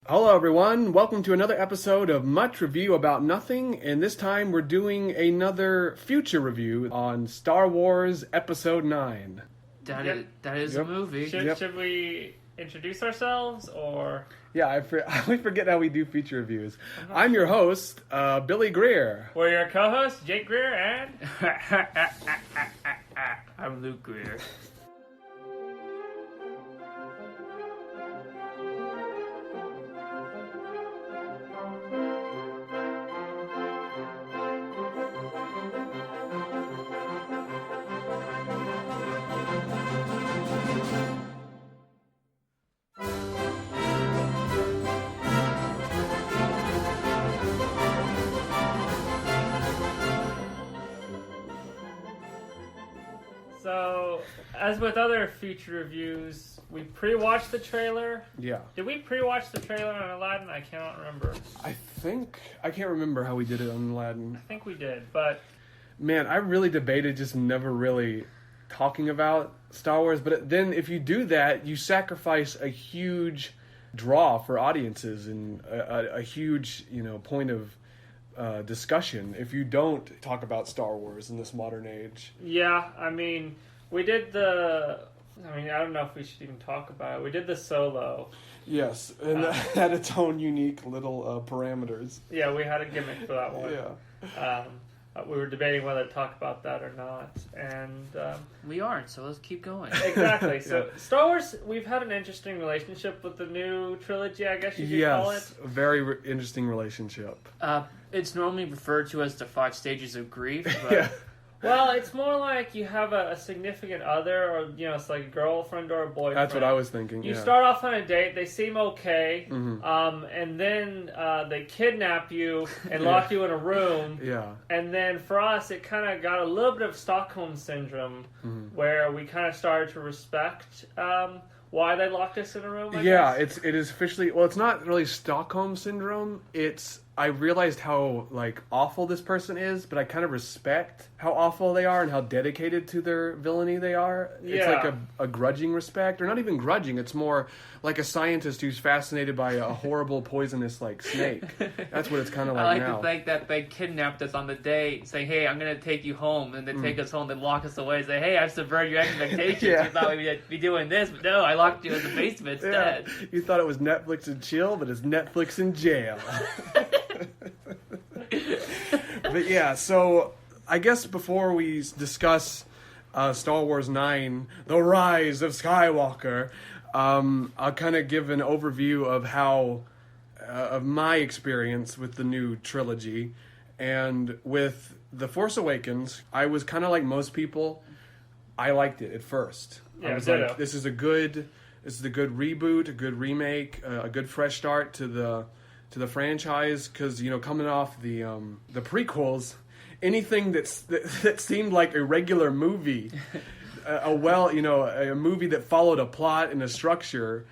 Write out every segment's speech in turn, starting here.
Hello everyone, welcome to another episode of Much Review About Nothing, and this time we're doing another future review on Star Wars Episode 9. That is a movie. Should we introduce ourselves, or...? Yeah, I always forget how we do feature reviews. I'm your host, Billy Greer. We're your co-hosts, Jake Greer and... I'm Luke Greer. So, as with other feature reviews, we pre-watched the trailer. Yeah. Did we pre-watch the trailer on Aladdin? I cannot remember. I can't remember how we did it on Aladdin. I think we did, but... Man, I really debated just never really talking about Star Wars, but then if you do that, you sacrifice a huge draw for audiences and a huge, point of discussion if you don't talk about Star Wars in this modern age. Yeah, I mean, we did the... I don't know if we should even talk about it. We did the Solo. Yes, and that had its own unique little parameters. Yeah, we had a gimmick for that one. Yeah. We were debating whether to talk about that or not, and... We aren't, so let's keep going. Exactly. So, Star Wars, we've had an interesting relationship with the new trilogy, I guess you could call it. Yes, a very interesting relationship. It's normally referred to as the 5 stages of grief, but Yeah. Well, it's more like you have a significant other, or, it's like a girlfriend or a boyfriend. That's what I was thinking, You yeah. start off on a date, they seem okay, Mm-hmm. and then they kidnap you and lock you in a room. Yeah. And then for us, it kind of got a little bit of Stockholm Syndrome, where we kind of started to respect why they locked us in a room, I guess. it is officially... Well, it's not really Stockholm Syndrome. I realized how, awful this person is, but I kind of respect how awful they are and how dedicated to their villainy they are. Yeah. It's like a grudging respect, or not even grudging. It's more like a scientist who's fascinated by a horrible, poisonous, snake. That's what it's kind of I like like now. to think that they kidnapped us on the date, saying, hey, I'm going to take you home, and they take us home, then lock us away, say, hey, I've subverted your expectations. Yeah. You thought we'd be doing this, but no, I locked you in the basement instead. Yeah. You thought it was Netflix and chill, but it's Netflix in jail. But yeah, so I guess before we discuss Star Wars 9, The Rise of Skywalker, I'll kind of give an overview of how of my experience with the new trilogy. And with The Force Awakens, I was kind of like most people. I liked it at first. Yeah, I was ditto. like, this is a good reboot, a good remake, a good fresh start to the franchise, because coming off the prequels, anything that seemed like a regular movie, a movie that followed a plot and a structure,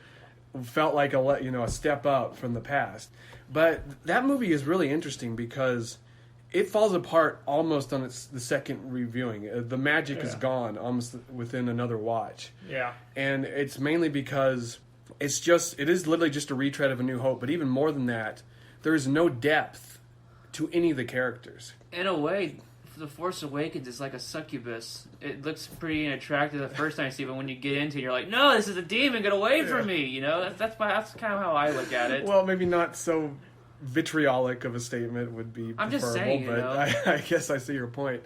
felt like a step up from the past. But that movie is really interesting because it falls apart almost on the second reviewing. The magic is gone almost within another watch. Yeah. And it's mainly because it is literally just a retread of A New Hope, but even more than that, there is no depth to any of the characters. In a way, The Force Awakens is like a succubus. It looks pretty attractive the first time you see it, but when you get into it, you're like, no, this is a demon, get away from me, That's kind of how I look at it. Well, maybe not so vitriolic of a statement would be I'm preferable, just saying, but I guess I see your point.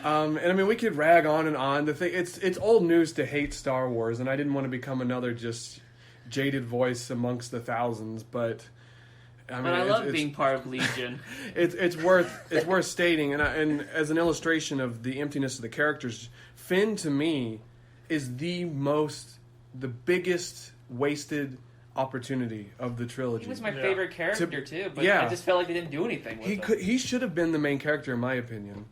And we could rag on and on. The thing, it's old news to hate Star Wars, and I didn't want to become another just jaded voice amongst the thousands, but I love being part of Legion. it's worth stating, and as an illustration of the emptiness of the characters, Finn to me is the biggest wasted opportunity of the trilogy. He was my favorite character too, but yeah. I just felt like they didn't do anything with him. He should have been the main character in my opinion,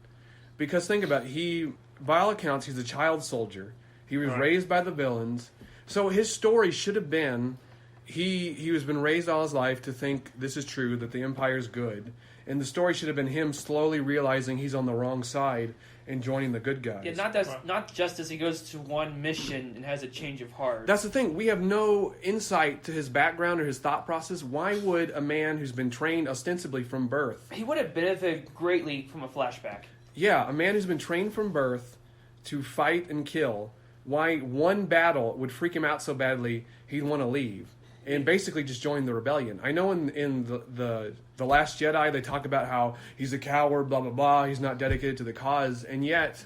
because think about it, by all accounts he's a child soldier. He was raised by the villains, so his story should have been he has been raised all his life to think this is true, that the Empire's good, and the story should have been him slowly realizing he's on the wrong side and joining the good guys. Yeah, not just as he goes to one mission and has a change of heart. That's the thing. We have no insight to his background or his thought process. Why would a man who's been trained ostensibly from birth... He would have benefited greatly from a flashback. Yeah, a man who's been trained from birth to fight and kill. Why one battle would freak him out so badly he'd want to leave and basically just join the rebellion. I know in the Last Jedi they talk about how he's a coward, blah blah blah. He's not dedicated to the cause, and yet,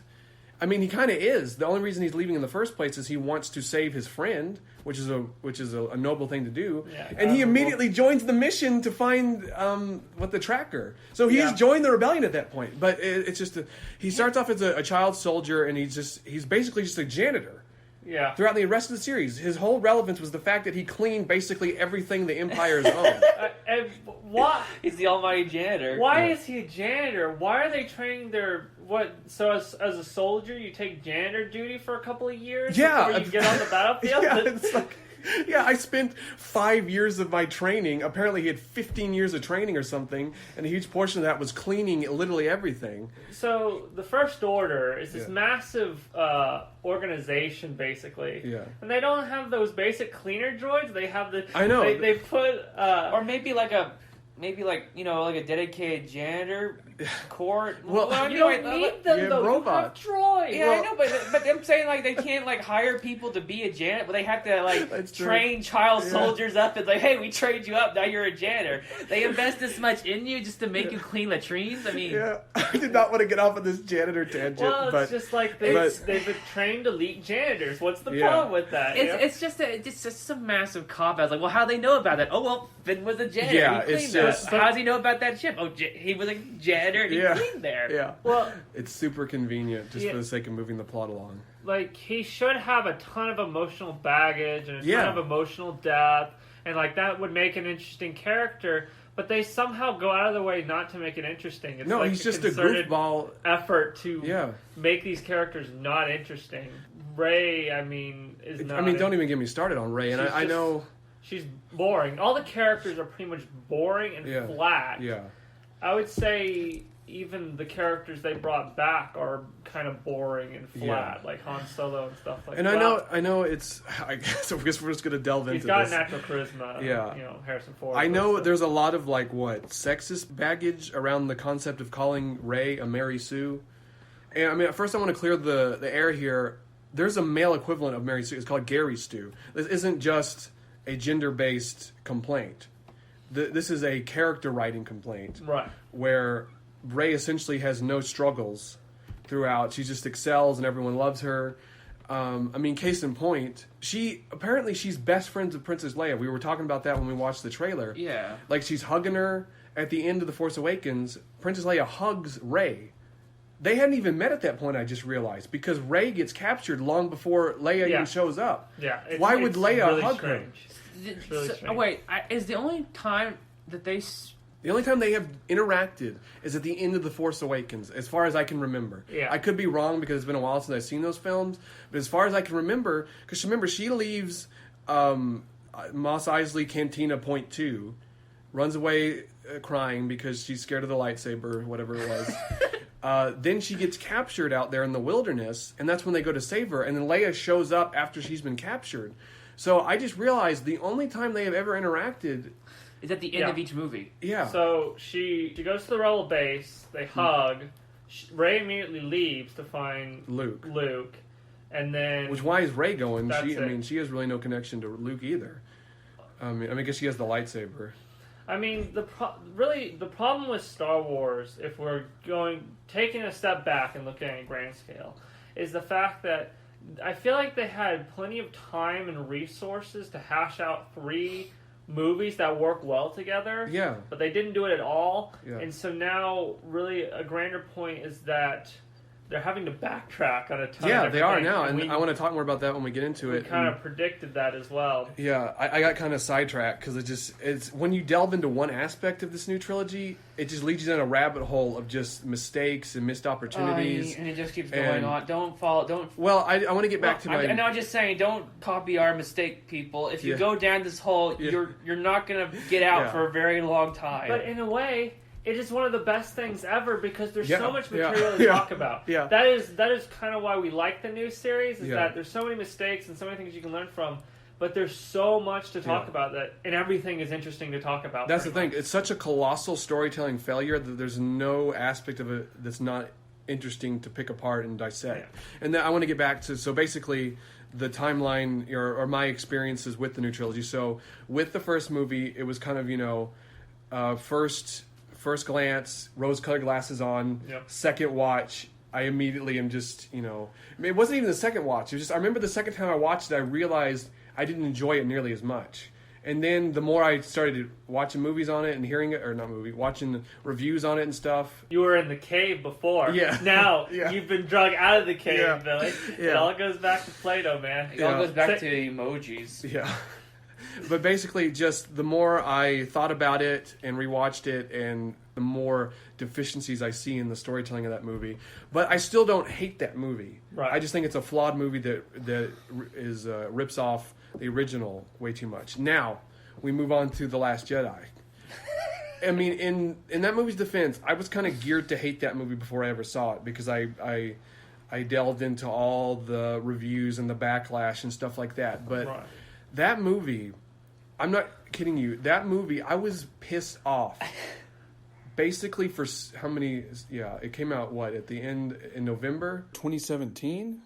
I mean, he kind of is. The only reason he's leaving in the first place is he wants to save his friend, which is a noble thing to do. Yeah, and he immediately joins the mission to find the tracker. So he's joined the rebellion at that point. But it's just he starts off as a child soldier, and he's basically just a janitor. Yeah. Throughout the rest of the series, his whole relevance was the fact that he cleaned basically everything the Empire's owned. And what? He's the almighty janitor. Why is he a janitor? Why are they training their... So as a soldier, you take janitor duty for a couple of years before you get on the battlefield? Yeah, it's like... Yeah, I spent 5 years of my training. Apparently, he had 15 years of training or something, and a huge portion of that was cleaning literally everything. So, the First Order is this massive organization, basically. Yeah. And they don't have those basic cleaner droids. They have the... I know. They put... or maybe like a dedicated janitor corps. Well, you don't need them, though. Robot. You have droids. Yeah, I know, but I'm saying, like, they can't, like, hire people to be a janitor, but they have to, like, train child soldiers up. It's like, hey, we trained you up, now you're a janitor. They invest this much in you just to make you clean latrines? I mean... Yeah, I did not want to get off of this janitor tangent, well, it's just like they've been trained elite janitors. What's the problem with that? It's just a massive cop-out. It's like, well, how do they know about that? Oh, well, Finn was a janitor. Yeah, he cleaned that. How does he know about that ship? Oh, he was a janitor and he cleaned there. Yeah. Well, it's super convenient just for the sake of moving the plot along. Like, he should have a ton of emotional baggage and a ton of emotional depth, and like that would make an interesting character. But they somehow go out of their way not to make it interesting. It's like he's just a goofball effort to make these characters not interesting. Rey, I mean, is not. I mean, don't even get me started on Rey. And I know she's boring. All the characters are pretty much boring and flat. Yeah. I would say even the characters they brought back are kind of boring and flat, like Han Solo and stuff like that. And I know it's... I guess we're just going to delve into this. He's got natural charisma. Yeah. Harrison Ford. I know there's a lot of, sexist baggage around the concept of calling Rey a Mary Sue. And, I mean, first I want to clear the air here. There's a male equivalent of Mary Sue. It's called Gary Stu. This isn't just a gender-based complaint. This is a character writing complaint. Right. Where Rey essentially has no struggles throughout. She just excels and everyone loves her. I mean, case in point, she's best friends with Princess Leia. We were talking about that when we watched the trailer. Yeah. Like, she's hugging her at the end of The Force Awakens. Princess Leia hugs Rey. They hadn't even met at that point, I just realized, because Rey gets captured long before Leia even shows up. Yeah. Why would Leia really hug strange. her? It's really strange. Wait, is the only time that they... The only time they have interacted is at the end of The Force Awakens, as far as I can remember. Yeah. I could be wrong because it's been a while since I've seen those films, but as far as I can remember, because remember, she leaves Mos Eisley Cantina Point 2, runs away crying because she's scared of the lightsaber, whatever it was. Then she gets captured out there in the wilderness, and that's when they go to save her, and then Leia shows up after she's been captured. So I just realized the only time they have ever interacted... is at the end of each movie. Yeah. So she goes to the rebel base, they hug, Rey immediately leaves to find Luke. And then... Which, why is Rey going? That's I mean, she has really no connection to Luke either. I guess she has the lightsaber. I mean, the problem with Star Wars, if we're taking a step back and looking at a grand scale, is the fact that I feel like they had plenty of time and resources to hash out 3 movies that work well together. Yeah. But they didn't do it at all. Yeah. And so now, really, a grander point is that they're having to backtrack on a ton of they are things. now, and I want to talk more about that when we get into it. We kind of predicted that as well. Yeah, I got kind of sidetracked because it's when you delve into one aspect of this new trilogy, it just leads you down a rabbit hole of just mistakes and missed opportunities. And it just keeps going on. Don't follow. Well, I want to get back to my... I'm just saying, don't copy our mistake, people. If you go down this hole, you're not going to get out for a very long time. But in a way... it is one of the best things ever because there's so much Yeah. material to talk about. Yeah. That is kind of why we like the new series, is Yeah. that there's so many mistakes and so many things you can learn from, but there's so much to talk about and everything is interesting to talk about. That's the thing. It's such a colossal storytelling failure that there's no aspect of it that's not interesting to pick apart and dissect. Yeah. And then I want to get back to, so basically the timeline or my experiences with the new trilogy. So with the first movie, it was kind of, you know, first glance, rose-colored glasses on, second watch, I immediately am just, you know, I mean, it wasn't even the second watch. It was just, I remember the second time I watched it, I realized I didn't enjoy it nearly as much. And then the more I started watching movies on it and hearing it, or not movie, watching the reviews on it and stuff. You were in the cave before. Yeah. Now Yeah. you've been drug out of the cave, Yeah. Billy. Yeah. It all goes back to Plato, man. It all goes back to emojis. Yeah. But basically, just the more I thought about it and rewatched it, and the more deficiencies I see in the storytelling of that movie. But I still don't hate that movie. Right. I just think it's a flawed movie that is rips off the original way too much. Now, we move on to The Last Jedi. I mean, in that movie's defense, I was kind of geared to hate that movie before I ever saw it, because I delved into all the reviews and the backlash and stuff like that. But that movie, I'm not kidding you, that movie, I was pissed off. Basically for how many, it came out, at the end, in November? 2017?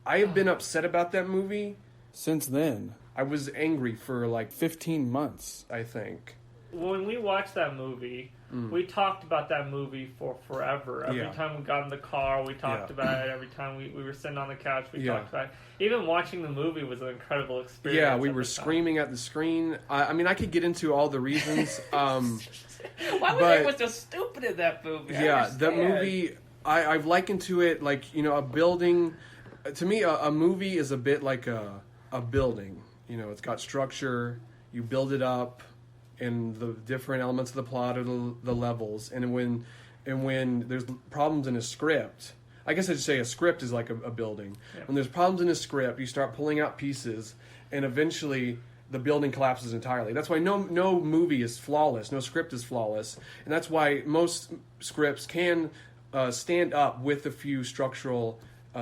I have been upset about that movie. Since then, I was angry for like 15 months. I think. When we watched that movie, we talked about that movie for forever. Every time we got in the car, we talked about it. Every time we were sitting on the couch, we talked about it. Even watching the movie was an incredible experience. Yeah, we were screaming at the screen. I mean, I could get into all the reasons. Why was everyone so stupid in that movie? Yeah, that movie, I've likened to it like, you know, a building. To me, a movie is a bit like a building. You know, it's got structure. You build it up, and the different elements of the plot are the levels. And when there's problems in a script, I guess I'd say a script is like a building. Yeah. When there's problems in a script, you start pulling out pieces, and eventually the building collapses entirely. That's why no movie is flawless, no script is flawless, and that's why most scripts can stand up with a few structural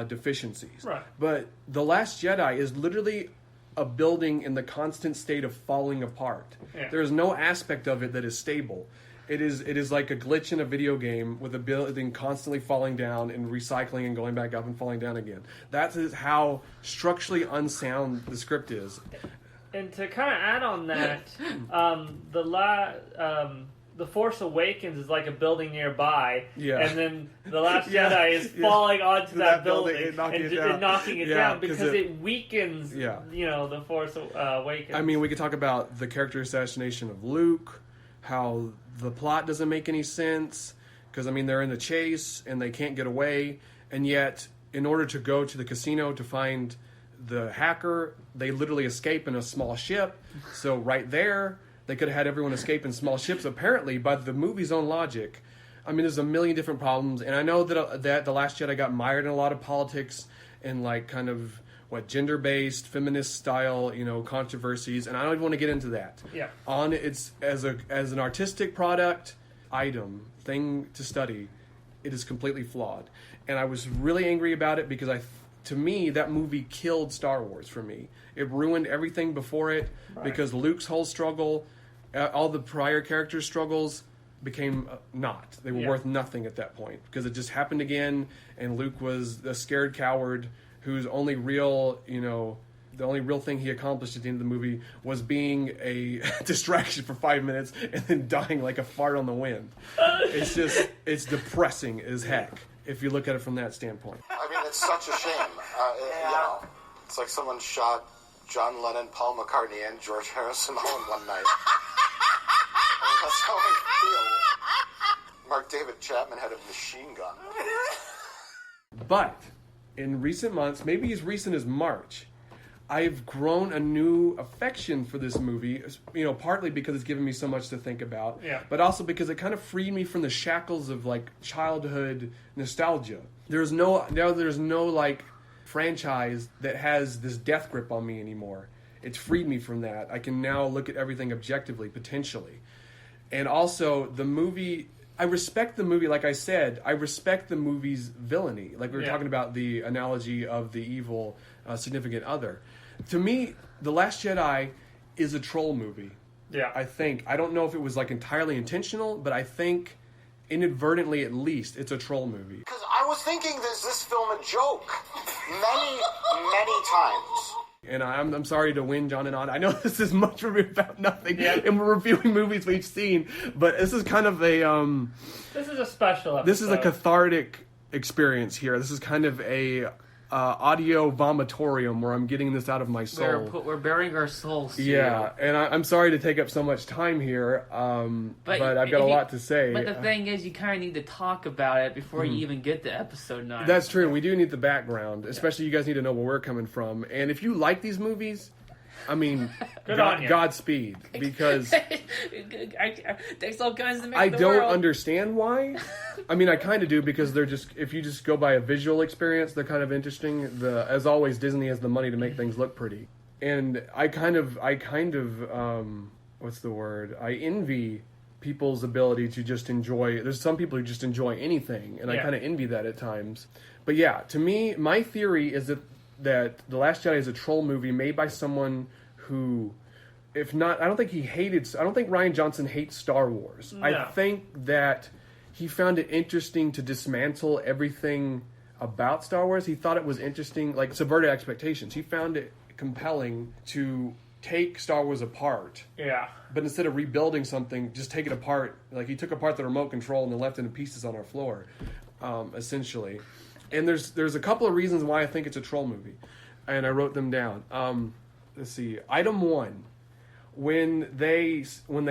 deficiencies. Right. But The Last Jedi is literally a building in the constant state of falling apart. Yeah. There is no aspect of it that is stable. It is like a glitch in a video game with a building constantly falling down and recycling and going back up and falling down again. That is how structurally unsound the script is. And to kind of add on that, The Force Awakens is like a building nearby, and then The Last Jedi is falling onto that building and knocking it down because it weakens, The Force Awakens. I mean, we could talk about the character assassination of Luke, how the plot doesn't make any sense, because, I mean, they're in the chase and they can't get away, and yet, in order to go to the casino to find the hacker, they literally escape in a small ship, so right there, they could have had everyone escape in small ships. Apparently, by the movie's own logic, I mean, there's a million different problems. And I know that The Last Jedi got mired in a lot of politics and, like, kind of, gender-based, feminist-style, controversies. And I don't even want to get into that. Yeah. It's as an artistic product, item, thing to study, it is completely flawed. And I was really angry about it because to me, that movie killed Star Wars for me. It ruined everything before it because Luke's whole struggle, all the prior characters' struggles became not. They were worth nothing at that point because it just happened again, and Luke was a scared coward whose only real, the only real thing he accomplished at the end of the movie was being a distraction for 5 minutes and then dying like a fart on the wind. It's depressing as heck if you look at it from that standpoint. I mean, it's such a shame. It's like someone shot John Lennon, Paul McCartney, and George Harrison all in one night. I mean, that's how I feel. Mark David Chapman had a machine gun. But in recent months, maybe as recent as March, I've grown a new affection for this movie, partly because it's given me so much to think about, but also because it kind of freed me from the shackles of, childhood nostalgia. There's no franchise that has this death grip on me anymore. It's freed me from that. I can now look at everything objectively, potentially. And also, the movie I respect the movie. Like I said, I respect the movie's villainy. Like we were talking about the analogy of the evil significant other. To me, The Last Jedi is a troll movie. Yeah. I think. I don't know if it was like entirely intentional, but I think inadvertently at least it's a troll movie. Because I was thinking, is this film a joke? Many times. And I'm sorry to win John and Odd. I know this is much about nothing, and we're reviewing movies we've seen, but this is kind of a This is a special episode. this is a cathartic experience here. This is kind of a audio vomitorium where I'm getting this out of my soul. We're bearing our souls. Yeah, and I'm sorry to take up so much time here, but I've got a lot to say. But the thing is, you kind of need to talk about it before you even get to episode 9. That's true. We do need the background, especially you guys need to know where we're coming from. And if you like these movies, I mean, Godspeed, because Takes all kinds to make I the don't world. understand why. I mean, I kind of do, because they're just, if you just go by a visual experience, they're kind of interesting. As always, Disney has the money to make things look pretty, and I kind of, what's the word? I envy people's ability to just enjoy. There's some people who just enjoy anything, and I kind of envy that at times. But yeah, to me, my theory is that The Last Jedi is a troll movie made by someone who, if not, I don't think Rian Johnson hates Star Wars. No. I think that he found it interesting to dismantle everything about Star Wars. He thought it was interesting, like subverted expectations. He found it compelling to take Star Wars apart. Yeah. But instead of rebuilding something, just take it apart. Like, he took apart the remote control and then left it in pieces on our floor, essentially. And there's a couple of reasons why I think it's a troll movie, and I wrote them down. Let's see. Item 1, when they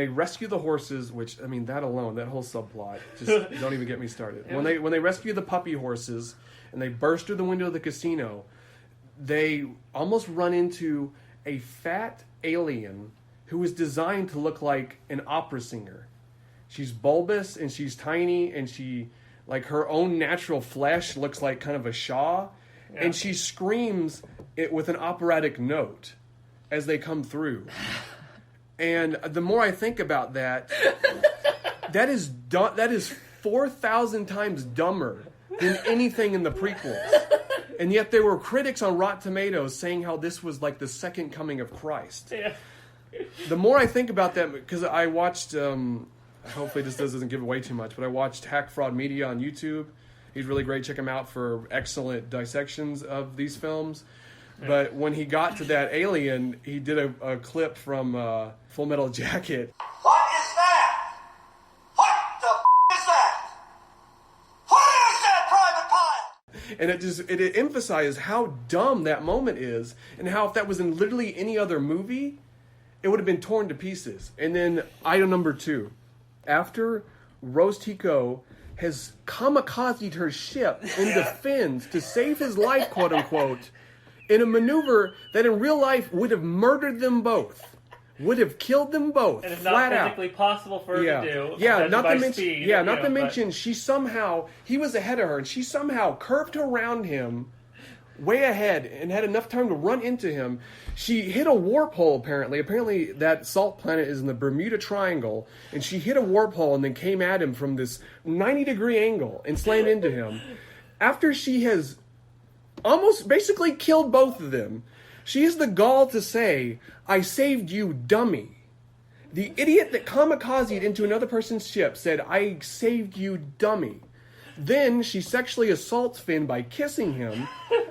rescue the horses, which, I mean, that alone, that whole subplot, just don't even get me started. When they rescue the puppy horses and they burst through the window of the casino, they almost run into a fat alien who is designed to look like an opera singer. She's bulbous and she's tiny, and she, like, her own natural flesh looks like kind of a Shaw, and she screams it with an operatic note as they come through. And the more I think about that, that is 4,000 times dumber than anything in the prequels. And yet there were critics on Rottentomatoes saying how this was like the second coming of Christ. Yeah. The more I think about that, because I watched, hopefully this doesn't give away too much, but I watched Hack Fraud Media on YouTube. He's really great. Check him out for excellent dissections of these films. But when he got to that alien, he did a clip from Full Metal Jacket. What is that? What the is that? What is that, Private Pile? And it emphasizes how dumb that moment is, and how if that was in literally any other movie, it would have been torn to pieces. And then item number 2. After Rose Tico has kamikazed her ship into fins to save his life, quote unquote, in a maneuver that in real life would have murdered them both, would have killed them both, And it's flat not out. physically possible for her to do. Yeah, not to mention, speed, mention he was ahead of her, and she somehow curved around him way ahead and had enough time to run into him. She hit a warp hole, apparently. Apparently that salt planet is in the Bermuda Triangle, and she hit a warp hole and then came at him from this 90-degree angle and slammed into him. After she has almost basically killed both of them, she has the gall to say, "I saved you, dummy." The idiot that kamikazed into another person's ship said, "I saved you, dummy." Then she sexually assaults Finn by kissing him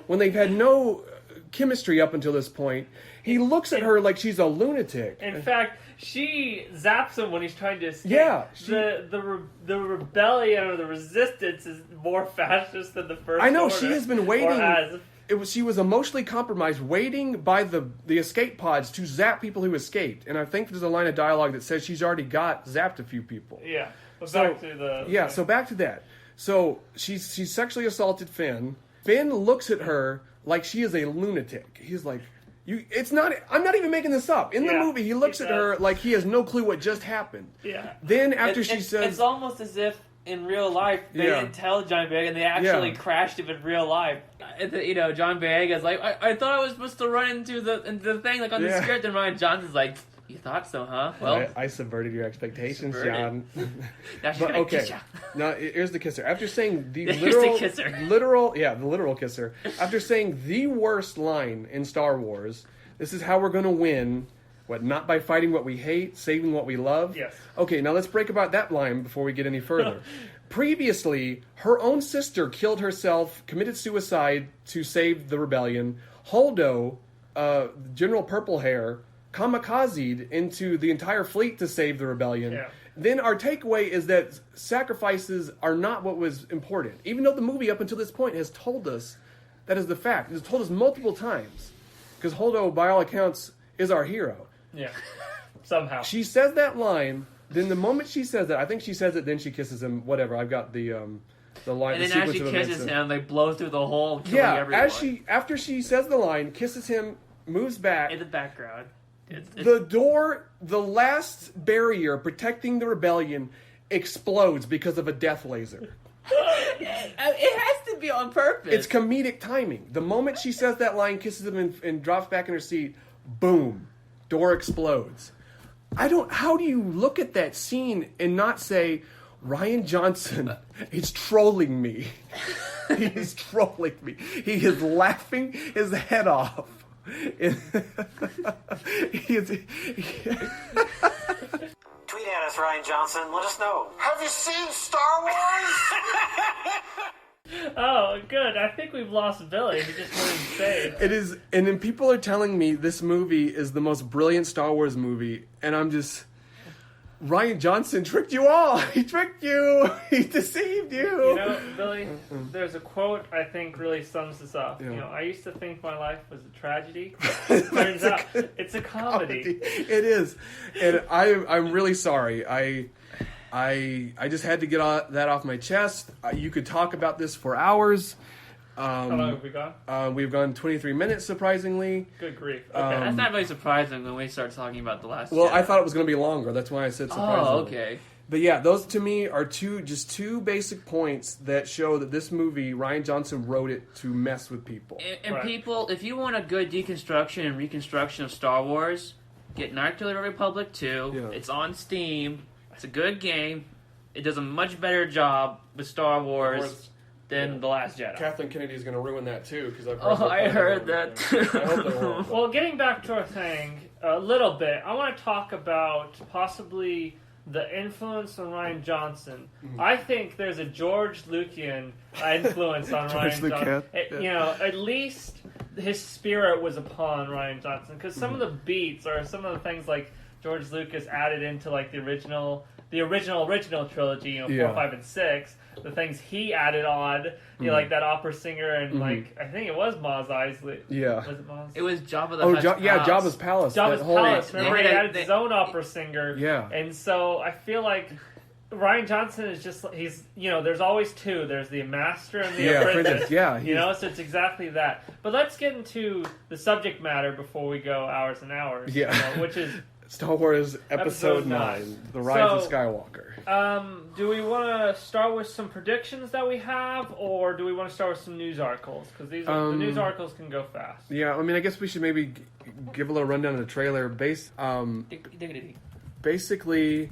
when they've had no chemistry up until this point. He looks at her like she's a lunatic. In fact, she zaps him when he's trying to escape. Yeah, the rebellion or the resistance is more fascist than the first. I know, order. she has been waiting. She was emotionally compromised, waiting by the escape pods to zap people who escaped. And I think there's a line of dialogue that says she's already zapped a few people. Yeah. But So back to that. So she sexually assaulted Finn. Finn looks at her like she is a lunatic. He's like, I'm not even making this up. In the movie, he looks at her like he has no clue what just happened. Yeah. Then after she says... It's almost as if in real life they didn't tell John Boyega and they actually crashed him in real life. John Boyega's like, I thought I was supposed to run into the thing like on the script, and Rian Johnson's like, You thought so, huh? Well, I subverted your expectations, Subverted. John. that's But right. okay, now here's the kisser. After saying the Here's literal, the kisser. the literal kisser. After saying the worst line in Star Wars, this is how we're going to win. What? Not by fighting what we hate, saving what we love. Yes. Okay, now let's break about that line before we get any further. Previously, her own sister killed herself, committed suicide to save the rebellion. Holdo, General Purple Hair, kamikazed into the entire fleet to save the rebellion. Yeah. Then our takeaway is that sacrifices are not what was important. Even though the movie up until this point has told us that is the fact. It has told us multiple times. Because Holdo, by all accounts, is our hero. Yeah. Somehow. She says that line, then the moment she says that, I think she says it, then she kisses him, whatever. I've got the line, and the then as sequence she of events. kisses him, they blow through the hole, killing everyone. After she says the line, kisses him, moves back, In the background. the door, the last barrier protecting the rebellion explodes because of a death laser. It has to be on purpose. It's comedic timing. The moment she says that line, kisses him, and drops back in her seat, boom, door explodes. How do you look at that scene and not say, Rian Johnson is trolling me? He is trolling me. He is laughing his head off. He is, Tweet at us, Ryan Johnson. Let us know. Have you seen Star Wars? Oh, good. I think we've lost Billy. He just went insane. it is, and then people are telling me this movie is the most brilliant Star Wars movie, and I'm just... Rian Johnson tricked you all. He tricked you. He deceived you. You know, Billy, there's a quote I think really sums this up. Yeah. You know, I used to think my life was a tragedy. Turns out it's a comedy. It is, and I'm really sorry. I just had to get that off my chest. You could talk about this for hours. How long have we gone? We've gone 23 minutes, surprisingly. Good grief. Okay. That's not really surprising when we start talking about The Last Well, Jedi. I thought it was going to be longer. That's why I said surprisingly. Oh, okay. But yeah, those to me are two basic points that show that this movie, Rian Johnson wrote it to mess with people. And Right. people, if you want a good deconstruction and reconstruction of Star Wars, get Knights of the Republic 2. Yeah. It's on Steam. It's a good game. It does a much better job with Star Wars than The Last Jedi. Kathleen Kennedy is going to ruin that too because I heard that I hope they won't. Well, getting back to our thing a little bit, I want to talk about possibly the influence on Rian Johnson. I think there's a George Lucian influence on Rian Johnson. You know, at least his spirit was upon Rian Johnson because some of the beats or some of the things like George Lucas added into like the original trilogy, you know, 4, 5, and 6. The things he added on, you know, like that opera singer and like I think it was Mos Eisley. Yeah. Was it Mos? It was Jabba the Hutt's Yeah, Palace. Jabba's Palace. Jabba's that whole- Palace. Remember, he added they- his own opera singer. Yeah. And so I feel like Rian Johnson is just, he's, you know, there's always two. There's the master and the Yeah, apprentice. apprentice, yeah, You know, so it's exactly that. But let's get into the subject matter before we go hours and hours. Yeah. You know, which is, Star Wars Episode Episode 9, The Rise of Skywalker. do we want to start with some predictions that we have, or do we want to start with some news articles? Because these the news articles can go fast. Yeah, I mean, I guess we should maybe give a little rundown of the trailer. Basically,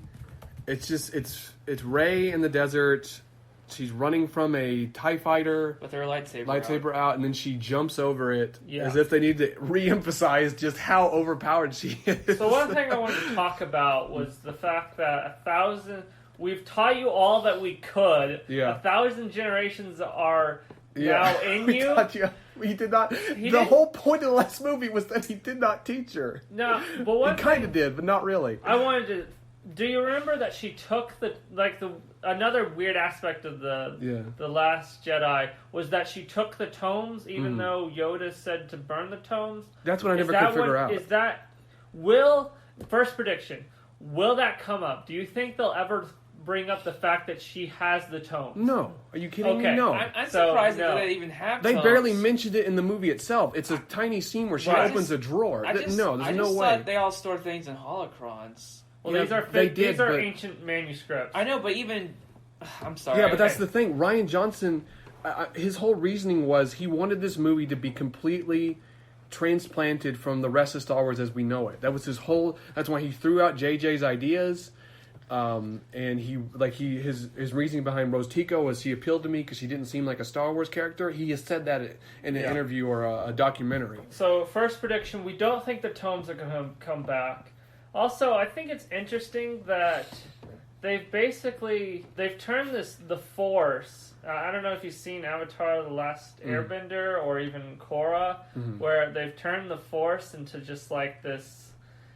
it's Rey in the desert. She's running from a TIE fighter. With her lightsaber Out, and then she jumps over it Yeah. as if they need to re-emphasize just how overpowered she is. So one thing I wanted to talk about was the fact that we've taught you all that we could. Yeah. 1,000 generations are now in We you. taught you. He did not. The didn't- whole point of the last movie was that he did not teach her. No, but one He kind thing of did, but not really. I wanted to. Do you remember that she took another weird aspect of the Last Jedi was that she took the tomes, even though Yoda said to burn the tomes? That's what I never could figure out. Is that first prediction? Will that come up? Do you think they'll ever bring up the fact that she has the tomes? No. Are you kidding Okay. me? No. I'm So, surprised no. that they even have They tones. barely mentioned it in the movie itself. It's a tiny scene where she Right. opens a drawer. I just There's no way. thought they all store things in holocrons. Well, Yeah, these are they did, these are but- ancient manuscripts. I know, but even... I'm sorry. Yeah, but that's the thing. Rian Johnson, his whole reasoning was he wanted this movie to be completely transplanted from the rest of Star Wars as we know it. That was his whole. That's why he threw out JJ's ideas. And his reasoning behind Rose Tico was she appealed to me because she didn't seem like a Star Wars character. He has said that in an interview or a documentary. So first prediction, we don't think the tomes are going to come back. Also, I think it's interesting that they've turned the Force. I don't know if you've seen Avatar: The Last Airbender or even Korra, where they've turned the Force into just like this.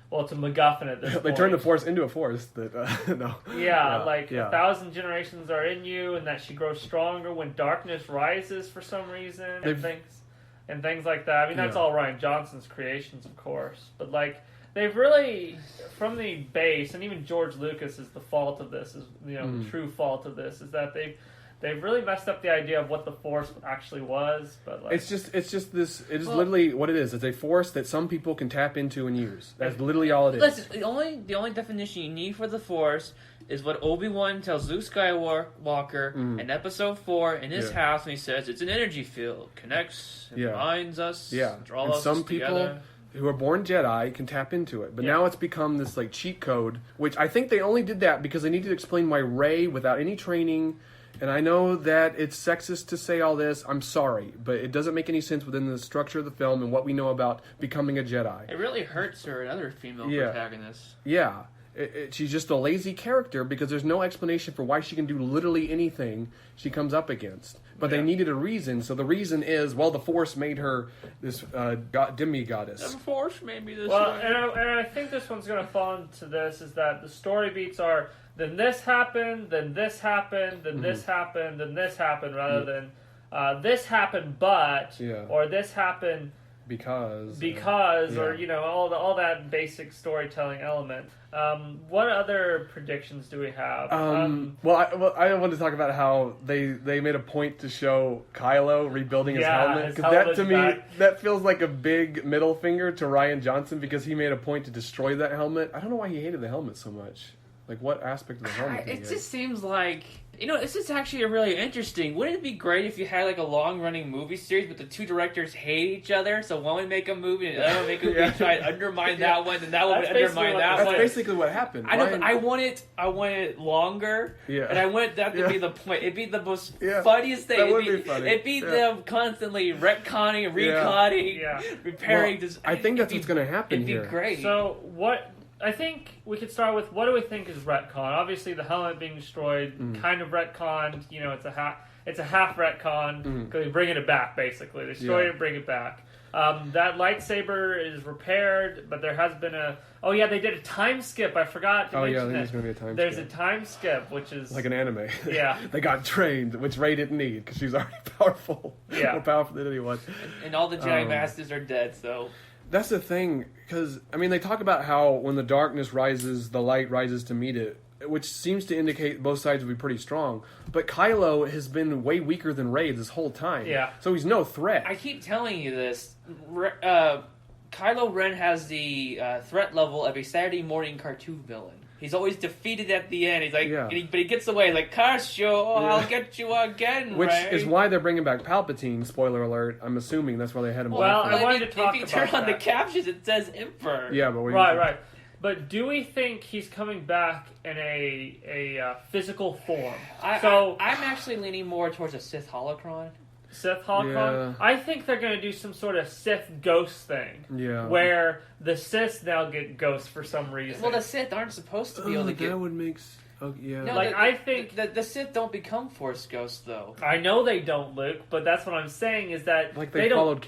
Well, it's a MacGuffin at this point. They turned the Force into a force. That no. Yeah, 1,000 generations are in you, and that she grows stronger when darkness rises for some reason, and things like that. I mean, that's all Rian Johnson's creations, of course, but like. They've really, from the base, and even George Lucas is the fault of this, the true fault of this, is that they've really messed up the idea of what the Force actually was. But like, it's just this. It is literally what it is. It's a force that some people can tap into and use. That's literally all it is. Listen, the only definition you need for the Force is what Obi-Wan tells Luke Skywalker in Episode 4 in his house when he says it's an energy field, connects, and binds us, draws us some together. People who are born Jedi can tap into it. But now it's become this like cheat code, which I think they only did that because they needed to explain why Rey, without any training, and I know that it's sexist to say all this, I'm sorry, but it doesn't make any sense within the structure of the film and what we know about becoming a Jedi. It really hurts her and other female protagonists. Yeah. She's just a lazy character because there's no explanation for why she can do literally anything she comes up against. But they needed a reason, so the reason is, well, the Force made her this demi-goddess. The Force made me this way. And I think this one's going to fall into this, is that the story beats are, then this happened, then this happened, then this happened, then this happened, rather than this happened but, or this happened because or all that basic storytelling element. What other predictions do we have? I want to talk about how they made a point to show Kylo rebuilding his helmet, because that to me that feels like a big middle finger to Rian Johnson, because he made a point to destroy that helmet. I don't know why he hated the helmet so much. Like, what aspect of the helmet? It just seems like, this is actually really interesting. Wouldn't it be great if you had like a long-running movie series, but the two directors hate each other, so one would make a movie and the other would make a movie and try and undermine that one, and that one would undermine that one. That's basically what happened. I know, but I want it longer, and I want that to be the point. It'd be the most funniest thing. That would be funny. It'd be them constantly retconning, repairing. I think that's what's going to happen here. It'd be great. So what... I think we could start with, what do we think is retcon? Obviously, the helmet being destroyed, kind of retconned. It's a half retcon because they're bringing it back. Basically, they destroy it, bring it back. That lightsaber is repaired, but there has been they did a time skip. I forgot to mention there's going to be a time skip. There's a time skip, which is like an anime. Yeah, they got trained, which Rey didn't need because she's already powerful. Yeah, more powerful than anyone. And all the Jedi Masters are dead. So. That's the thing, because, they talk about how when the darkness rises, the light rises to meet it, which seems to indicate both sides will be pretty strong. But Kylo has been way weaker than Rey this whole time. Yeah. So he's no threat. I keep telling you this. Kylo Ren has the threat level of a Saturday morning cartoon villain. He's always defeated at the end. He's like, but he gets away. He's like, curse you, I'll get you again, Which Rey. is why they're bringing back Palpatine, spoiler alert. I'm assuming that's why they had him back. I wanted to talk about if you turn on the captions, it says Emperor. Yeah, but right. But do we think he's coming back in a physical form? I'm actually leaning more towards a Sith holocron. Sith holocron? Yeah. I think they're going to do some sort of Sith ghost thing. Yeah. Where the Sith now get ghosts for some reason. Well, the Sith aren't supposed to be able to get... That would make... Oh, yeah. No, I think... The Sith don't become Force ghosts, though. I know they don't, Luke, but that's what I'm saying, is that they don't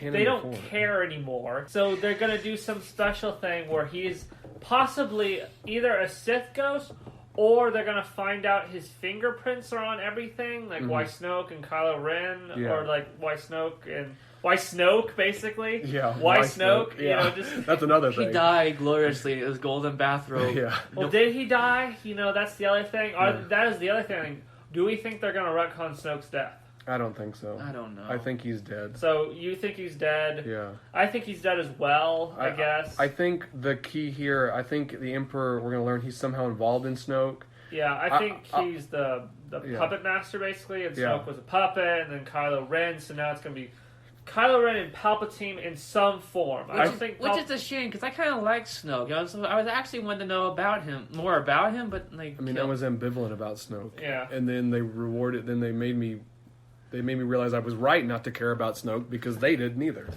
care anymore. So they're going to do some special thing where he's possibly either a Sith ghost, or they're going to find out his fingerprints are on everything, like why Snoke and Kylo Ren, or like why Snoke, basically. Yeah. Why Snoke? Yeah. That's another thing. He died gloriously in his golden bathrobe. Yeah. Well, did he die? That's the other thing. That is the other thing. Do we think they're going to retcon Snoke's death? I don't think so. I don't know. I think he's dead. So you think he's dead? Yeah. I think he's dead as well, I guess. I think the key here, I think the Emperor, we're going to learn he's somehow involved in Snoke. Yeah, I think he's the puppet master, basically, and Snoke was a puppet, and then Kylo Ren, so now it's going to be Kylo Ren and Palpatine in some form. I don't think Which is a shame because I kind of like Snoke. I was actually wanting to know more about him, but like I mean, I was ambivalent about Snoke. Yeah. And then they rewarded. Then they made me realize I was right not to care about Snoke because they didn't either.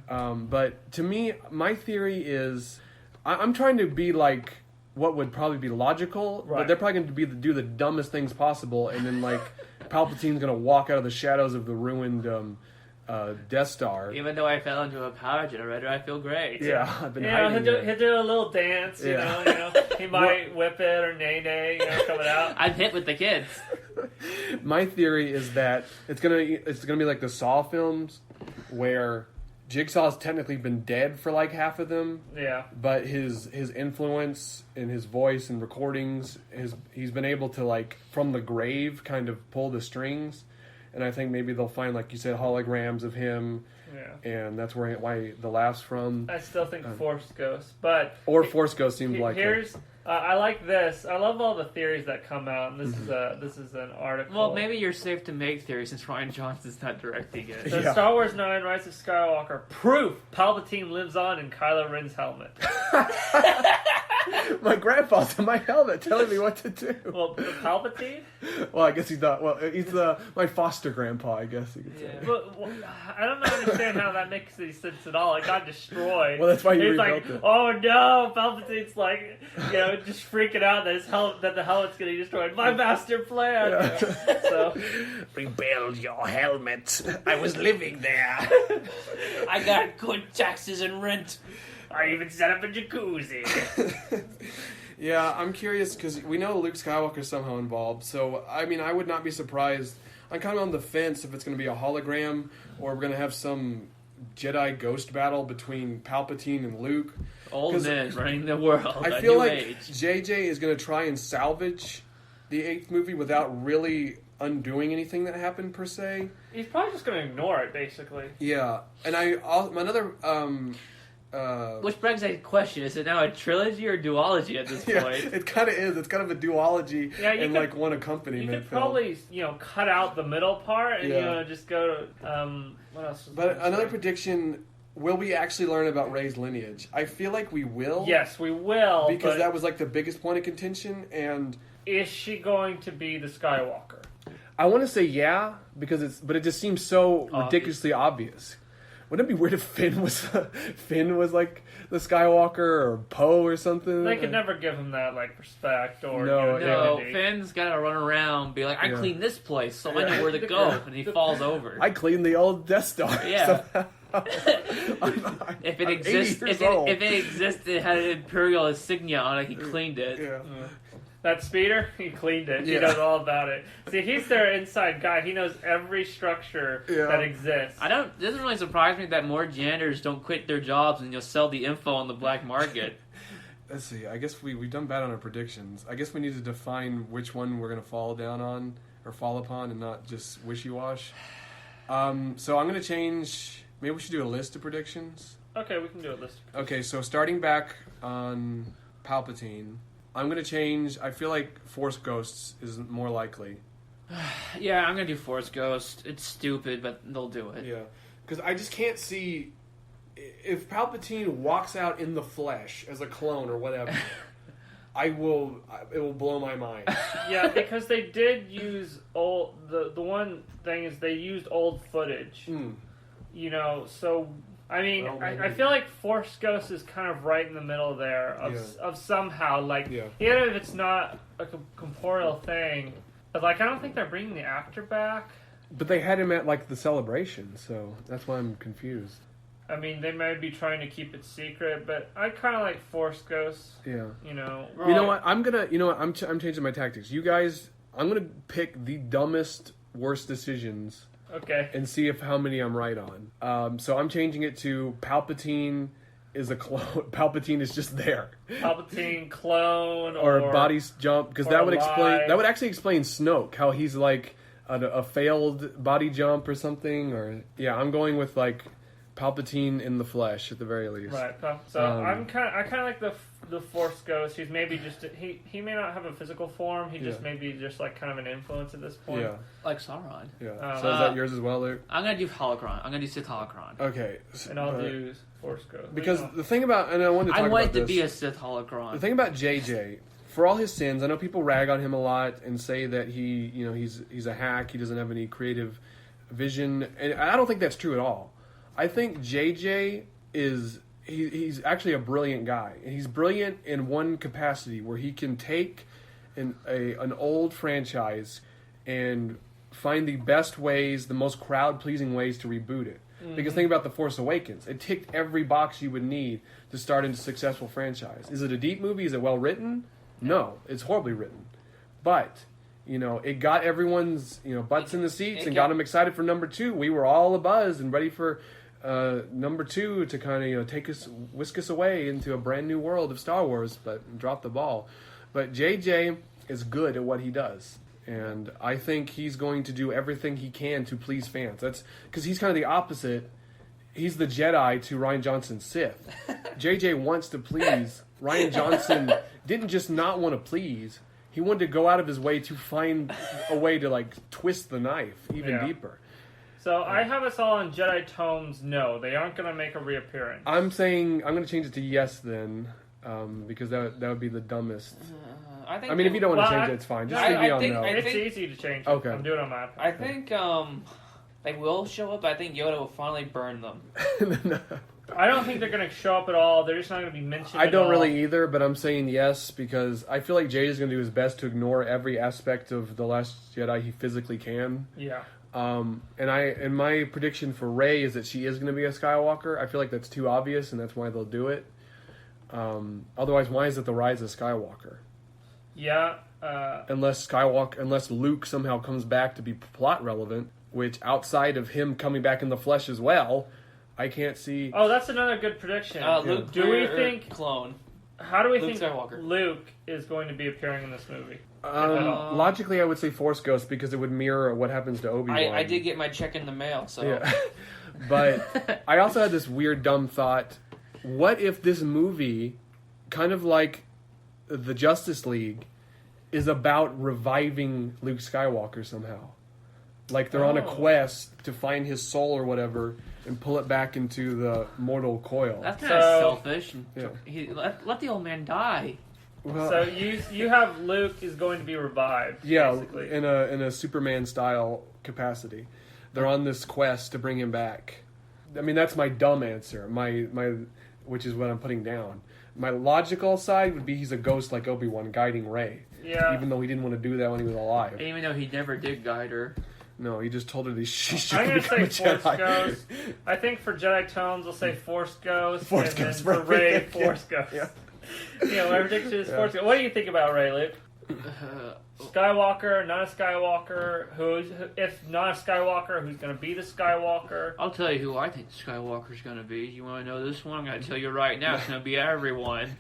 But to me, my theory is, I'm trying to be like what would probably be logical, Right. but they're probably going to do the dumbest things possible, and then like Palpatine's going to walk out of the shadows of the ruined Death Star. Even though I fell into a power generator, I feel great. Yeah, I've been You know, hiding he'll there. do a little dance, you Yeah. know. He might whip it or nay, coming out. I'm hit with the kids. My theory is that it's gonna be like the Saw films, where Jigsaw's technically been dead for like half of them, Yeah. but his influence in his voice and recordings, he's been able to like from the grave kind of pull the strings, and I think maybe they'll find, like you said, holograms of him, Yeah. and that's why the laugh's from. I still think Force Ghost, but Or Force Ghost seems like here's. I like this. I love all the theories that come out. And this is an article. Well, maybe you're safe to make theories since Ryan Johnson's not directing it. So Yeah. Star Wars 9: Rise of Skywalker proof Palpatine lives on in Kylo Ren's helmet. My grandpa's in my helmet telling me what to do. Well, Palpatine. Well, I guess he's not. Well, he's my foster grandpa, I guess you could say. But I don't understand how that makes any sense at all. It got destroyed. Well, that's why you He's like, rebuilt it. oh no, Palpatine's like, just freaking out that the helmet's getting destroyed. My master plan. Yeah. So Rebuild your helmet. I was living there. I got good taxes and rent. I even set up a jacuzzi. Yeah, I'm curious because we know Luke Skywalker's somehow involved. So, I mean, I would not be surprised. I'm kind of on the fence if it's going to be a hologram or we're going to have some Jedi ghost battle between Palpatine and Luke. Old 'Cause men running the world. I a feel new like age. JJ is going to try and salvage the 8th movie without really undoing anything that happened per se. He's probably just going to ignore it, basically. Yeah, and another Which begs a question: is it now a trilogy or duology at this yeah, point? it kind of is. It's kind of a duology Yeah, you and could- like one accompaniment. You could film. probably, cut out the middle part and Yeah. just go to what else? Was I But gonna another say? prediction: will we actually learn about Rey's lineage? I feel like we will. Yes, we will. because but that was like the biggest point of contention, and is she going to be the Skywalker? I want to say yeah because it just seems so ridiculously obvious. Wouldn't it be weird if Finn was like the Skywalker or Poe or something? They could never give him that respect or No, No, dignity. Finn's got to run around, be like, "I Yeah. cleaned this place, so I know where to go," and he falls over. I cleaned the old Death Star. Yeah. I'm If it 80 exists, years old. if it existed, it had an Imperial insignia on it. He cleaned it. Yeah. That speeder, he cleaned it. He Yeah. knows all about it. See, he's their inside guy. He knows every structure Yeah. that exists. It doesn't really surprise me that more janitors don't quit their jobs and sell the info on the black market. Let's see. I guess we've done bad on our predictions. I guess we need to define which one we're going to fall down on or fall upon, and not just wishy-wash. So I'm going to change. Maybe we should do a list of predictions. Okay, we can do a list. Okay, so starting back on Palpatine, I'm going to change. I feel like Force Ghosts is more likely. Yeah, I'm gonna do Force Ghost. It's stupid, but they'll do it. Yeah, because I just can't see if Palpatine walks out in the flesh as a clone or whatever. It will blow my mind. Yeah, because they did use old. The one thing is they used old footage. So I mean, Well, I maybe. feel like Force Ghost is kind of right in the middle there of somehow Yeah. even if it's not a corporeal thing, but I don't think they're bringing the actor back. But they had him at like the celebration, so that's why I'm confused. I mean, they may be trying to keep it secret, but I kind of like Force Ghosts. Yeah. You know. You know what? I'm changing my tactics. You guys, I'm gonna pick the dumbest, worst decisions Okay. and see how many I'm right on. So I'm changing it to Palpatine is a clone. Palpatine is just there, Palpatine clone or bodies jump, because or that would alive. actually explain Snoke, how he's like a failed body jump or something. Or yeah, I'm going with like Palpatine in the flesh at the very least. Right. So I kind of like the Force Ghost. He's maybe just he may not have a physical form. He just may be just like kind of an influence at this point. Yeah. Like Sauron. Yeah. So is that yours as well, Luke? I'm gonna do Holocron. I'm gonna do Sith Holocron. Okay. And I'll do Force Ghost. Because the thing about, and I wanted to talk I about wanted to this. be a Sith Holocron. The thing about JJ, for all his sins, I know people rag on him a lot and say that he's a hack. He doesn't have any creative vision, and I don't think that's true at all. I think JJ is he's actually a brilliant guy, and he's brilliant in one capacity where he can take an old franchise and find the best ways, the most crowd pleasing ways to reboot it. Because think about The Force Awakens. It ticked every box you would need to start a successful franchise. Is it a deep movie? Is it well written? No, it's horribly written. But, it got everyone's, butts in the seats and got them excited for number 2. We were all abuzz and ready for number 2 to kind of whisk us away into a brand new world of Star Wars, but drop the ball. But JJ is good at what he does. And I think he's going to do everything he can to please fans. That's because he's kind of the opposite. He's the Jedi to Rian Johnson's Sith. JJ wants to please. Rian Johnson didn't just not want to please. He wanted to go out of his way to find a way to twist the knife even deeper. So I have us all on Jedi Tomes. No, they aren't going to make a reappearance. I'm saying I'm going to change it to yes then, because that would be the dumbest. I mean, if you don't want to change it, it's fine. Just leave me on no. It's easy to change it. Okay. I'm doing it on my iPad. I think they will show up. I think Yoda will finally burn them. I don't think they're going to show up at all. They're just not going to be mentioned. I don't really either, but I'm saying yes because I feel like Jay is going to do his best to ignore every aspect of The Last Jedi he physically can. Yeah. And my prediction for Rey is that she is going to be a Skywalker. I feel like that's too obvious, and that's why they'll do it. Otherwise, why is it the Rise of Skywalker? Yeah. Unless Luke somehow comes back to be plot relevant, which outside of him coming back in the flesh as well, I can't see. Oh, that's another good prediction. Luke, do we think clone? How do we Luke think Skywalker. Luke is going to be appearing in this movie? Logically, I would say Force Ghost because it would mirror what happens to Obi-Wan. I did get my check in the mail, so. Yeah. But I also had this weird, dumb thought. What if this movie, kind of like the Justice League, is about reviving Luke Skywalker somehow? Like they're on a quest to find his soul or whatever and pull it back into the mortal coil. That's kind of selfish. Yeah. Let the old man die. Well, So you have Luke is going to be revived. yeah, basically. in a Superman style capacity. They're on this quest to bring him back. I mean, that's my dumb answer. My which is what I'm putting down. My logical side would be he's a ghost like Obi-Wan guiding Rey. Yeah. Even though he didn't want to do that when he was alive. And even though he never did guide her. No, he just told her that she should I'm going become to say a Force Jedi. Ghost. I think for Jedi Tones, we'll say Force Ghost. Force and Ghost then for for Rey, everything. Force Ghost. Yeah. My prediction is Force Ghost. What do you think about Rey, Luke? Skywalker, not a Skywalker. If not a Skywalker, who's going to be the Skywalker? I'll tell you who I think Skywalker's going to be. You want to know this one? I'm going to tell you right now. It's going to be everyone.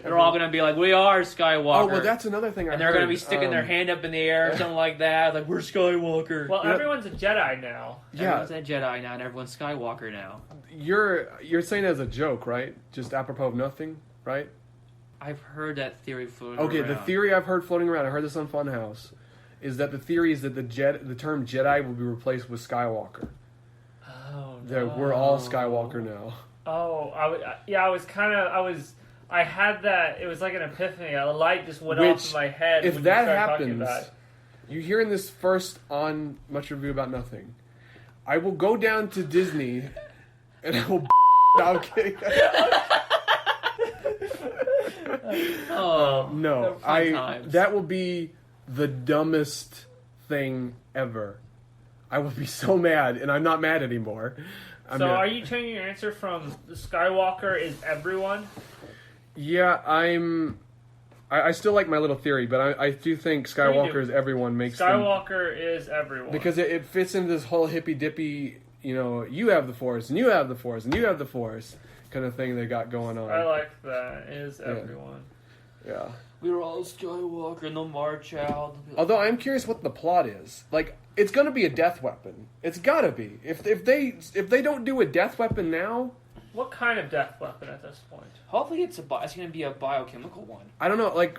They're all going to be like, we are Skywalker. Oh, well, that's another thing I and they're going to be sticking their hand up in the air or something like that. Like, we're Skywalker. Well, everyone's a Jedi now. Yeah. Everyone's a Jedi now and everyone's Skywalker now. You're saying it as a joke, right? Just apropos of nothing, right? I've heard that theory floating Okay, around. the theory I've heard floating around, I heard this on Funhouse, is that the theory is that the term Jedi will be replaced with Skywalker. Oh, no. That we're all Skywalker now. Oh, I had that, it was like an epiphany. A light just went off in my head. If when that you started talking happens, about it. you hearing this first on Much Review About Nothing, I will go down to Disney and I will no, I'm kidding. Oh, No, fun times. that will be the dumbest thing ever. I will be so mad, and I'm not mad anymore. Are you changing your answer from Skywalker is everyone? Yeah, I still like my little theory, but I do think Skywalker is everyone makes them, Skywalker is everyone. because it fits into this whole hippy dippy, you have the Force, and you have the Force, and you have the Force kind of thing they got going on. I like that. Is everyone. Yeah. we were all Skywalker and they'll march out. Although I'm curious what the plot is. Like, it's gonna be a death weapon. It's gotta be. If they don't do a death weapon now, What kind of death weapon at this point? Hopefully it's going to be a biochemical one. I don't know. Like,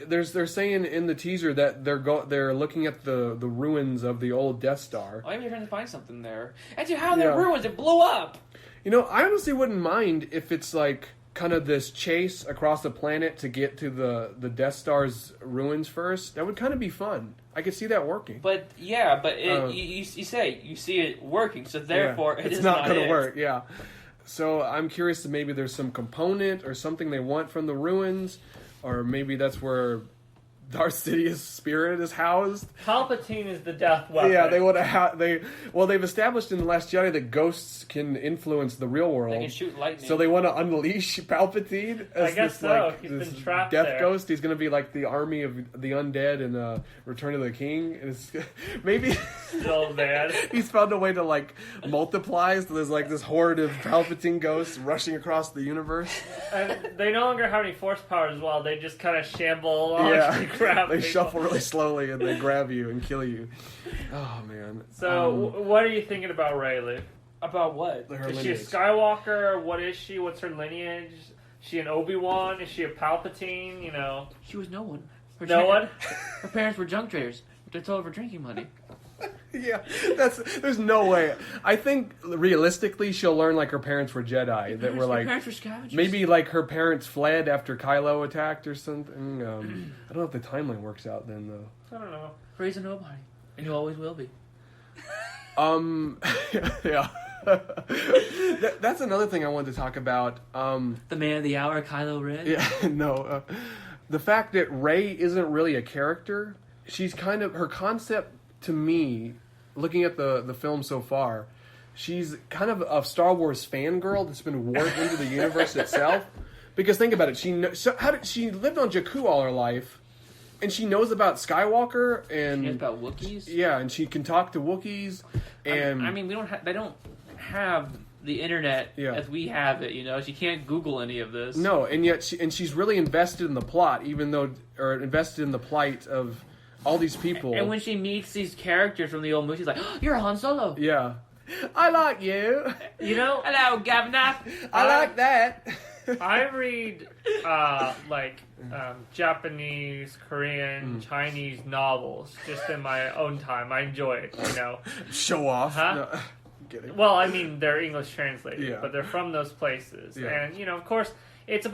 they're saying in the teaser that they're looking at the ruins of the old Death Star. Oh, maybe they're trying to find something there. And how there ruins, it blew up. You know, I honestly wouldn't mind if it's like kind of this chase across the planet to get to the Death Star's ruins first. That would kind of be fun. I could see that working. But you see it working, so therefore it's not going to work. Yeah. So I'm curious if maybe there's some component or something they want from the ruins, or maybe that's where Darth Sidious's spirit is housed. Palpatine is the death weapon. Yeah, they want to they've established in The Last Jedi that ghosts can influence the real world. They can shoot lightning. So they want to unleash Palpatine as I guess He's been trapped death there. ghost. He's going to be like the army of the undead in Return of the King. And it's maybe So bad. he's found a way to like multiply. So there's like this horde of Palpatine ghosts rushing across the universe. And they no longer have any force powers as well. They just kind of shamble along. Yeah, and grab they people. shuffle really slowly and they grab you and kill you. Oh man. So, what are you thinking about Rey, Luke? About what? Her Is she a lineage. Skywalker? What is she? What's her lineage? Is she an Obi-Wan? Is she a Palpatine? You know, She was no one. no one. Her parents were junk traders. They told her for drinking money. Yeah, there's no way. I think realistically she'll learn like her parents were Jedi that were Her like parents were scavengers. maybe like her parents fled after Kylo attacked or something. I don't know if the timeline works out then though. I don't know. Rey's a nobody, and you always will be. Yeah. That's another thing I wanted to talk about. The man of the hour, Kylo Ren. Yeah, no. The fact that Rey isn't really a character. She's kind of her concept to me. Looking at the film so far, she's kind of a Star Wars fangirl that's been warped into the universe itself. Because think about it, she lived on Jakku all her life, and she knows about Skywalker and She knows about Wookiees. Yeah, and she can talk to Wookiees. And I mean, they don't have the internet as we have it. You know, she can't Google any of this. no, and yet she's really invested in the plot, invested in the plight of all these people. And when she meets these characters from the old movie, she's like, oh, "You're Han Solo." Yeah. I like you. You know, Hello, Governor. I like that. I read Japanese, Korean, Chinese novels just in my own time. I enjoy it, you know. Show off. Huh? No, I'm kidding. Well, I mean, they're English translated, Yeah. but they're from those places. Yeah. And, you know, of course, it's a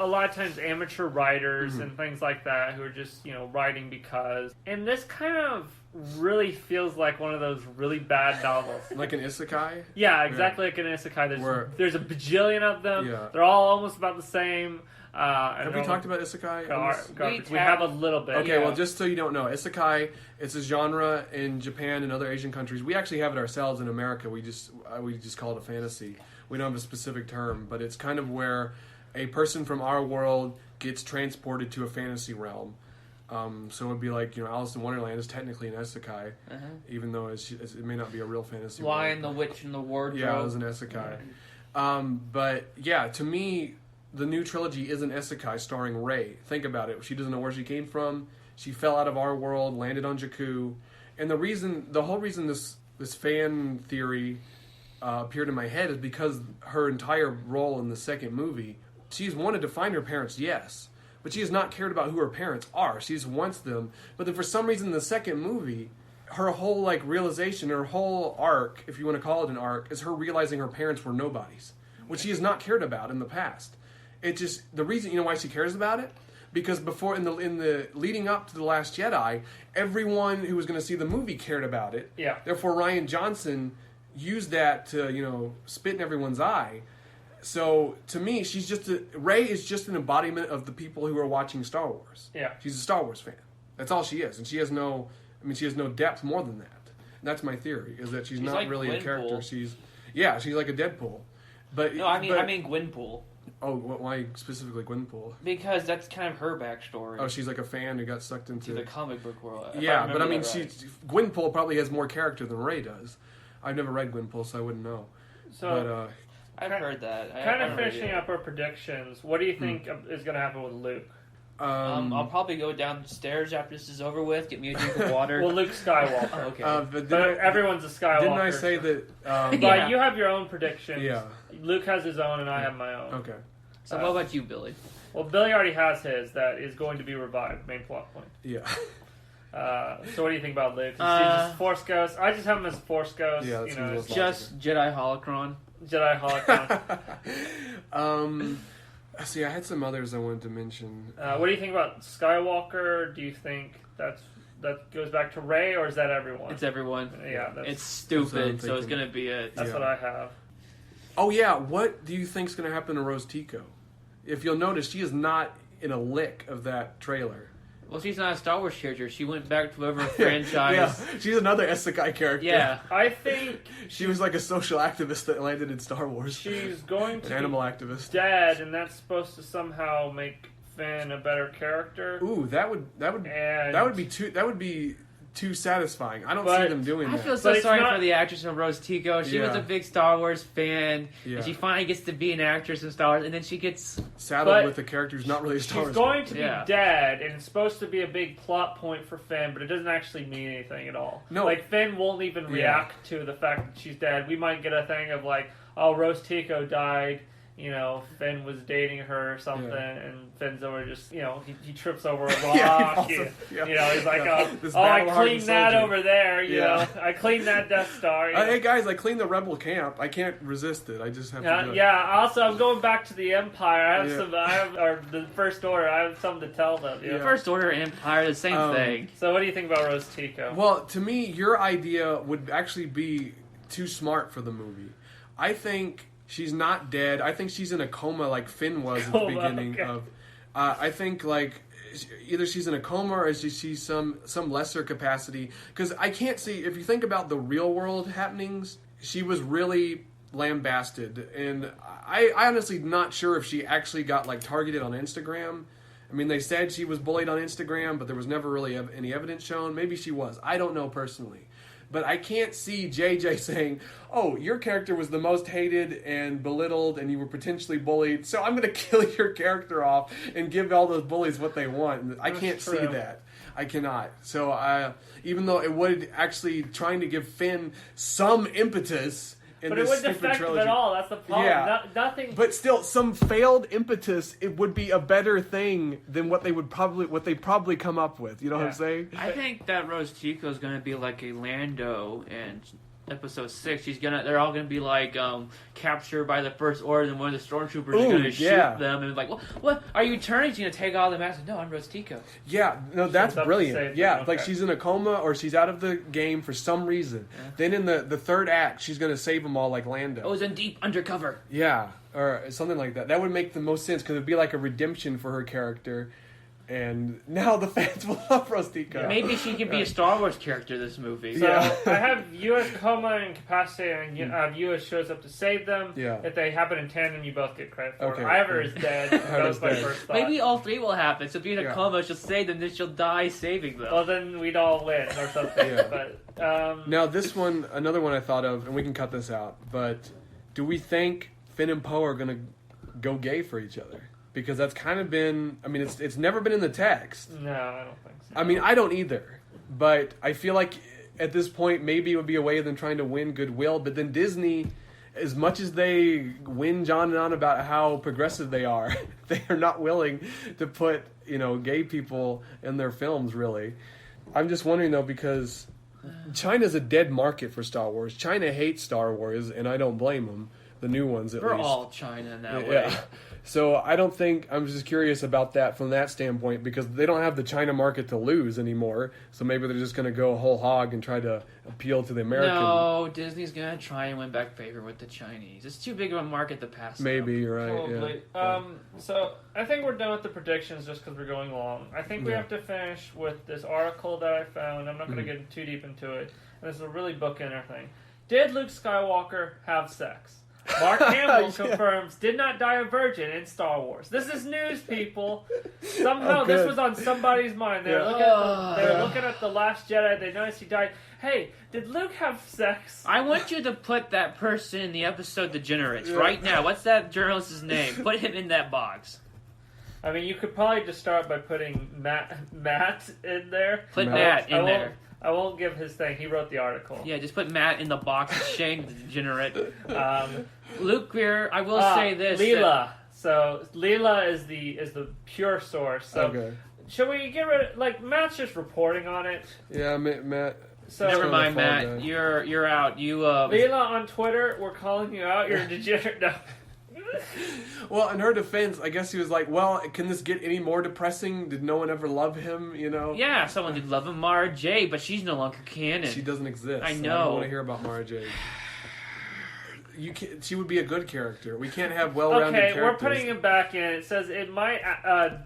lot of times amateur writers and things like that who are just, you know, writing because. And this kind of really feels like one of those really bad novels. Like an isekai? Yeah, exactly like an isekai. There's a bajillion of them. Yeah. They're all almost about the same. Have we talked about isekai? We have a little bit. Okay, well, just so you don't know, isekai, it's a genre in Japan and other Asian countries. We actually have it ourselves in America. We just call it a fantasy. We don't have a specific term, but it's kind of where a person from our world gets transported to a fantasy realm. So it would be like, you know, Alice in Wonderland is technically an isekai, even though it may not be a real fantasy world. Lion, the Witch, and the Wardrobe. Yeah, it was an isekai. But yeah, to me, the new trilogy is an isekai starring Rey. Think about it. She doesn't know where she came from. She fell out of our world, landed on Jakku. And the whole reason this fan theory appeared in my head is because her entire role in the second movie, she's wanted to find her parents, yes. But she has not cared about who her parents are. She just wants them. But then for some reason in the second movie, her whole like realization, her whole arc, if you want to call it an arc, is her realizing her parents were nobodies, which she has not cared about in the past. It just, the reason, you know why she cares about it? Because before, in the leading up to The Last Jedi, everyone who was going to see the movie cared about it. Yeah. Therefore, Rian Johnson used that to, you know, spit in everyone's eye. So, to me, Rey is just an embodiment of the people who are watching Star Wars. Yeah. She's a Star Wars fan. That's all she is. And she has no depth more than that. And that's my theory, is that she's not like really a character. Gwenpool. She's like a Deadpool. But No, I mean Gwenpool. Oh, why specifically Gwenpool? Because that's kind of her backstory. Oh, she's like a fan who got sucked into to the comic book world. Yeah, but I mean, right. Gwenpool probably has more character than Rey does. I've never read Gwenpool, so I wouldn't know. So, I've heard that. Kind of finishing up our predictions, what do you think is going to happen with Luke? I'll probably go downstairs after this is over with. Get me a drink of water. Well, Luke Skywalker. Oh, okay. But everyone's a Skywalker. Didn't I say that? But Yeah. you have your own predictions. Yeah. Luke has his own, and I have my own. Okay. So what about you, Billy? Well, Billy already has his. That is going to be revived. Main plot point. Yeah. So what do you think about Luke? Is he just Force Ghost? I just have him as Force Ghost. Yeah, that you seems know, most Just Jedi Holocron. Jedi Holocron. See, I had some others I wanted to mention. What do you think about Skywalker? Do you think that goes back to Rey, or is that everyone? It's everyone. Yeah, that's, It's That's what I'm stupid, so it's thinking. gonna be a. that's what I have. Oh yeah, what do you think's going to happen to Rose Tico? If you'll notice, she is not in a lick of that trailer. Well, she's not a Star Wars character. She went back to whatever franchise. Yeah, she's another Isekai character. Yeah. I think She was like a social activist that landed in Star Wars. she's going An to animal be activist. dead, and that's supposed to somehow make Finn a better character. Ooh, that would be too satisfying. I don't see But them doing I that. feel so But it's sorry not- for the actress of Rose Tico. She was Yeah. a big Star Wars fan, Yeah. and she finally gets to be an actress in Star Wars, and then she gets... Saddled but with a character who's not really a Star She's Wars. going to be Yeah. dead, and it's supposed to be a big plot point for Finn, but it doesn't actually mean anything at all. No. Like, Finn won't even react to the fact that she's dead. We might get a thing of like, oh, Rose Tico died, you know, Finn was dating her or something, and Finn's over just, you know, he trips over a rock. Yeah, he you, also- yeah. you know, he's like, This oh, I battle-hardened cleaned that soldier. over there, you Yeah. know. I cleaned that Death Star. You know. Hey guys, I cleaned the rebel camp. I can't resist it. I just have to do it. Yeah. Also, I'm going back to the Empire. I have Yeah. or the First Order. I have something to tell them. You know? Yeah. First Order and Empire, the same thing. So, what do you think about Rose Tico? Well, to me, your idea would actually be too smart for the movie. I think she's not dead. I think she's in a coma like Finn was at the beginning okay. of. I think like either she's in a coma or she's some lesser capacity. Because I can't see, if you think about the real world happenings, she was really lambasted, and I honestly not sure if she actually got like targeted on Instagram. I mean, they said she was bullied on Instagram, but there was never really any evidence shown. Maybe she was. I don't know personally. But I can't see JJ saying, oh, your character was the most hated and belittled and you were potentially bullied, so I'm going to kill your character off and give all those bullies what they want. I can't see true. that. I cannot. So even though it would actually trying to give Finn some impetus in But it this wouldn't stupid affect trilogy. them at all. That's the problem. Yeah. Nothing. But still, some failed impetus, it would be a better thing than what they probably come up with. You know what I'm Yeah. saying? I think that Rose Tico is going to be like a Lando in Episode 6. They're all going to be like captured by the First Order, and one of the stormtroopers is going to shoot them, and like, what are you turning? She's going to take all the masks. No, I'm Rose Tico. Yeah, no, that's up to brilliant. save Yeah, them, like okay. she's in a coma or she's out of the game for some reason. Yeah. Then in the third act, she's going to save them all like Lando. I was in deep undercover. Yeah, or something like that. That would make the most sense because it'd be like a redemption for her character. And now the fans will love Rose Tico. Maybe she could be a Star Wars character this movie. So Yeah. I have you as coma and capacity, and you as shows up to save them. Yeah. If they happen in tandem, you both get credit for Okay. it. Ivor is dead. That was my dead. first thought. Maybe all three will happen. So if you're in a Yeah. coma, she'll save them, then she'll die saving them. Well, then we'd all win or something. Yeah. But Now this one, another one I thought of, and we can cut this out, but do we think Finn and Poe are going to go gay for each other? Because that's kind of been, I mean, it's never been in the text. no, I don't think so. I mean, I don't either. But I feel like at this point, maybe it would be a way of them trying to win goodwill. But then Disney, as much as they whinge on and on about how progressive they are not willing to put, gay people in their films, really. I'm just wondering, though, because China's a dead market for Star Wars. China hates Star Wars, and I don't blame them. The new ones, at We're least. all China in that way. Yeah. So I'm just curious about that from that standpoint, because they don't have the China market to lose anymore. So maybe they're just going to go whole hog and try to appeal to the American. No, Disney's going to try and win back favor with the Chinese. It's too big of a market to pass Maybe up. you're right. Probably. Yeah. So I think we're done with the predictions just because we're going long. I think we Yeah. have to finish with this article that I found. I'm not going to get too deep into it. And this is a really bookender thing. Did Luke Skywalker have sex? Mark Hamill confirms did not die a virgin in Star Wars. This is news, people. Somehow this good. was on somebody's mind. They were looking at the Last Jedi. They noticed he died. Hey, did Luke have sex? I want you to put that person in the episode Degenerates right now. What's that journalist's name? Put him in that box. I mean, you could probably just start by putting Matt in there. Put Matt in there. I won't give his thing. He wrote the article. Yeah, just put Matt in the box and Shane the degenerate. Luke Greer, I will say this. Leela. So Leela is the pure source. So Okay. should we get rid of, like, Matt's just reporting on it. Yeah, Matt. So Never mind, fall Matt. guy. You're out. You Leela on Twitter, we're calling you out. You're a degenerate. No. Well, in her defense, I guess he was like, well, can this get any more depressing? Did no one ever love him, you know? Yeah, someone did love him, Mara J, but she's no longer canon. She doesn't exist. I I know. don't want to hear about Mara Jade. She would be a good character. We can't have well-rounded Okay, characters. we're putting it back in. It says it might.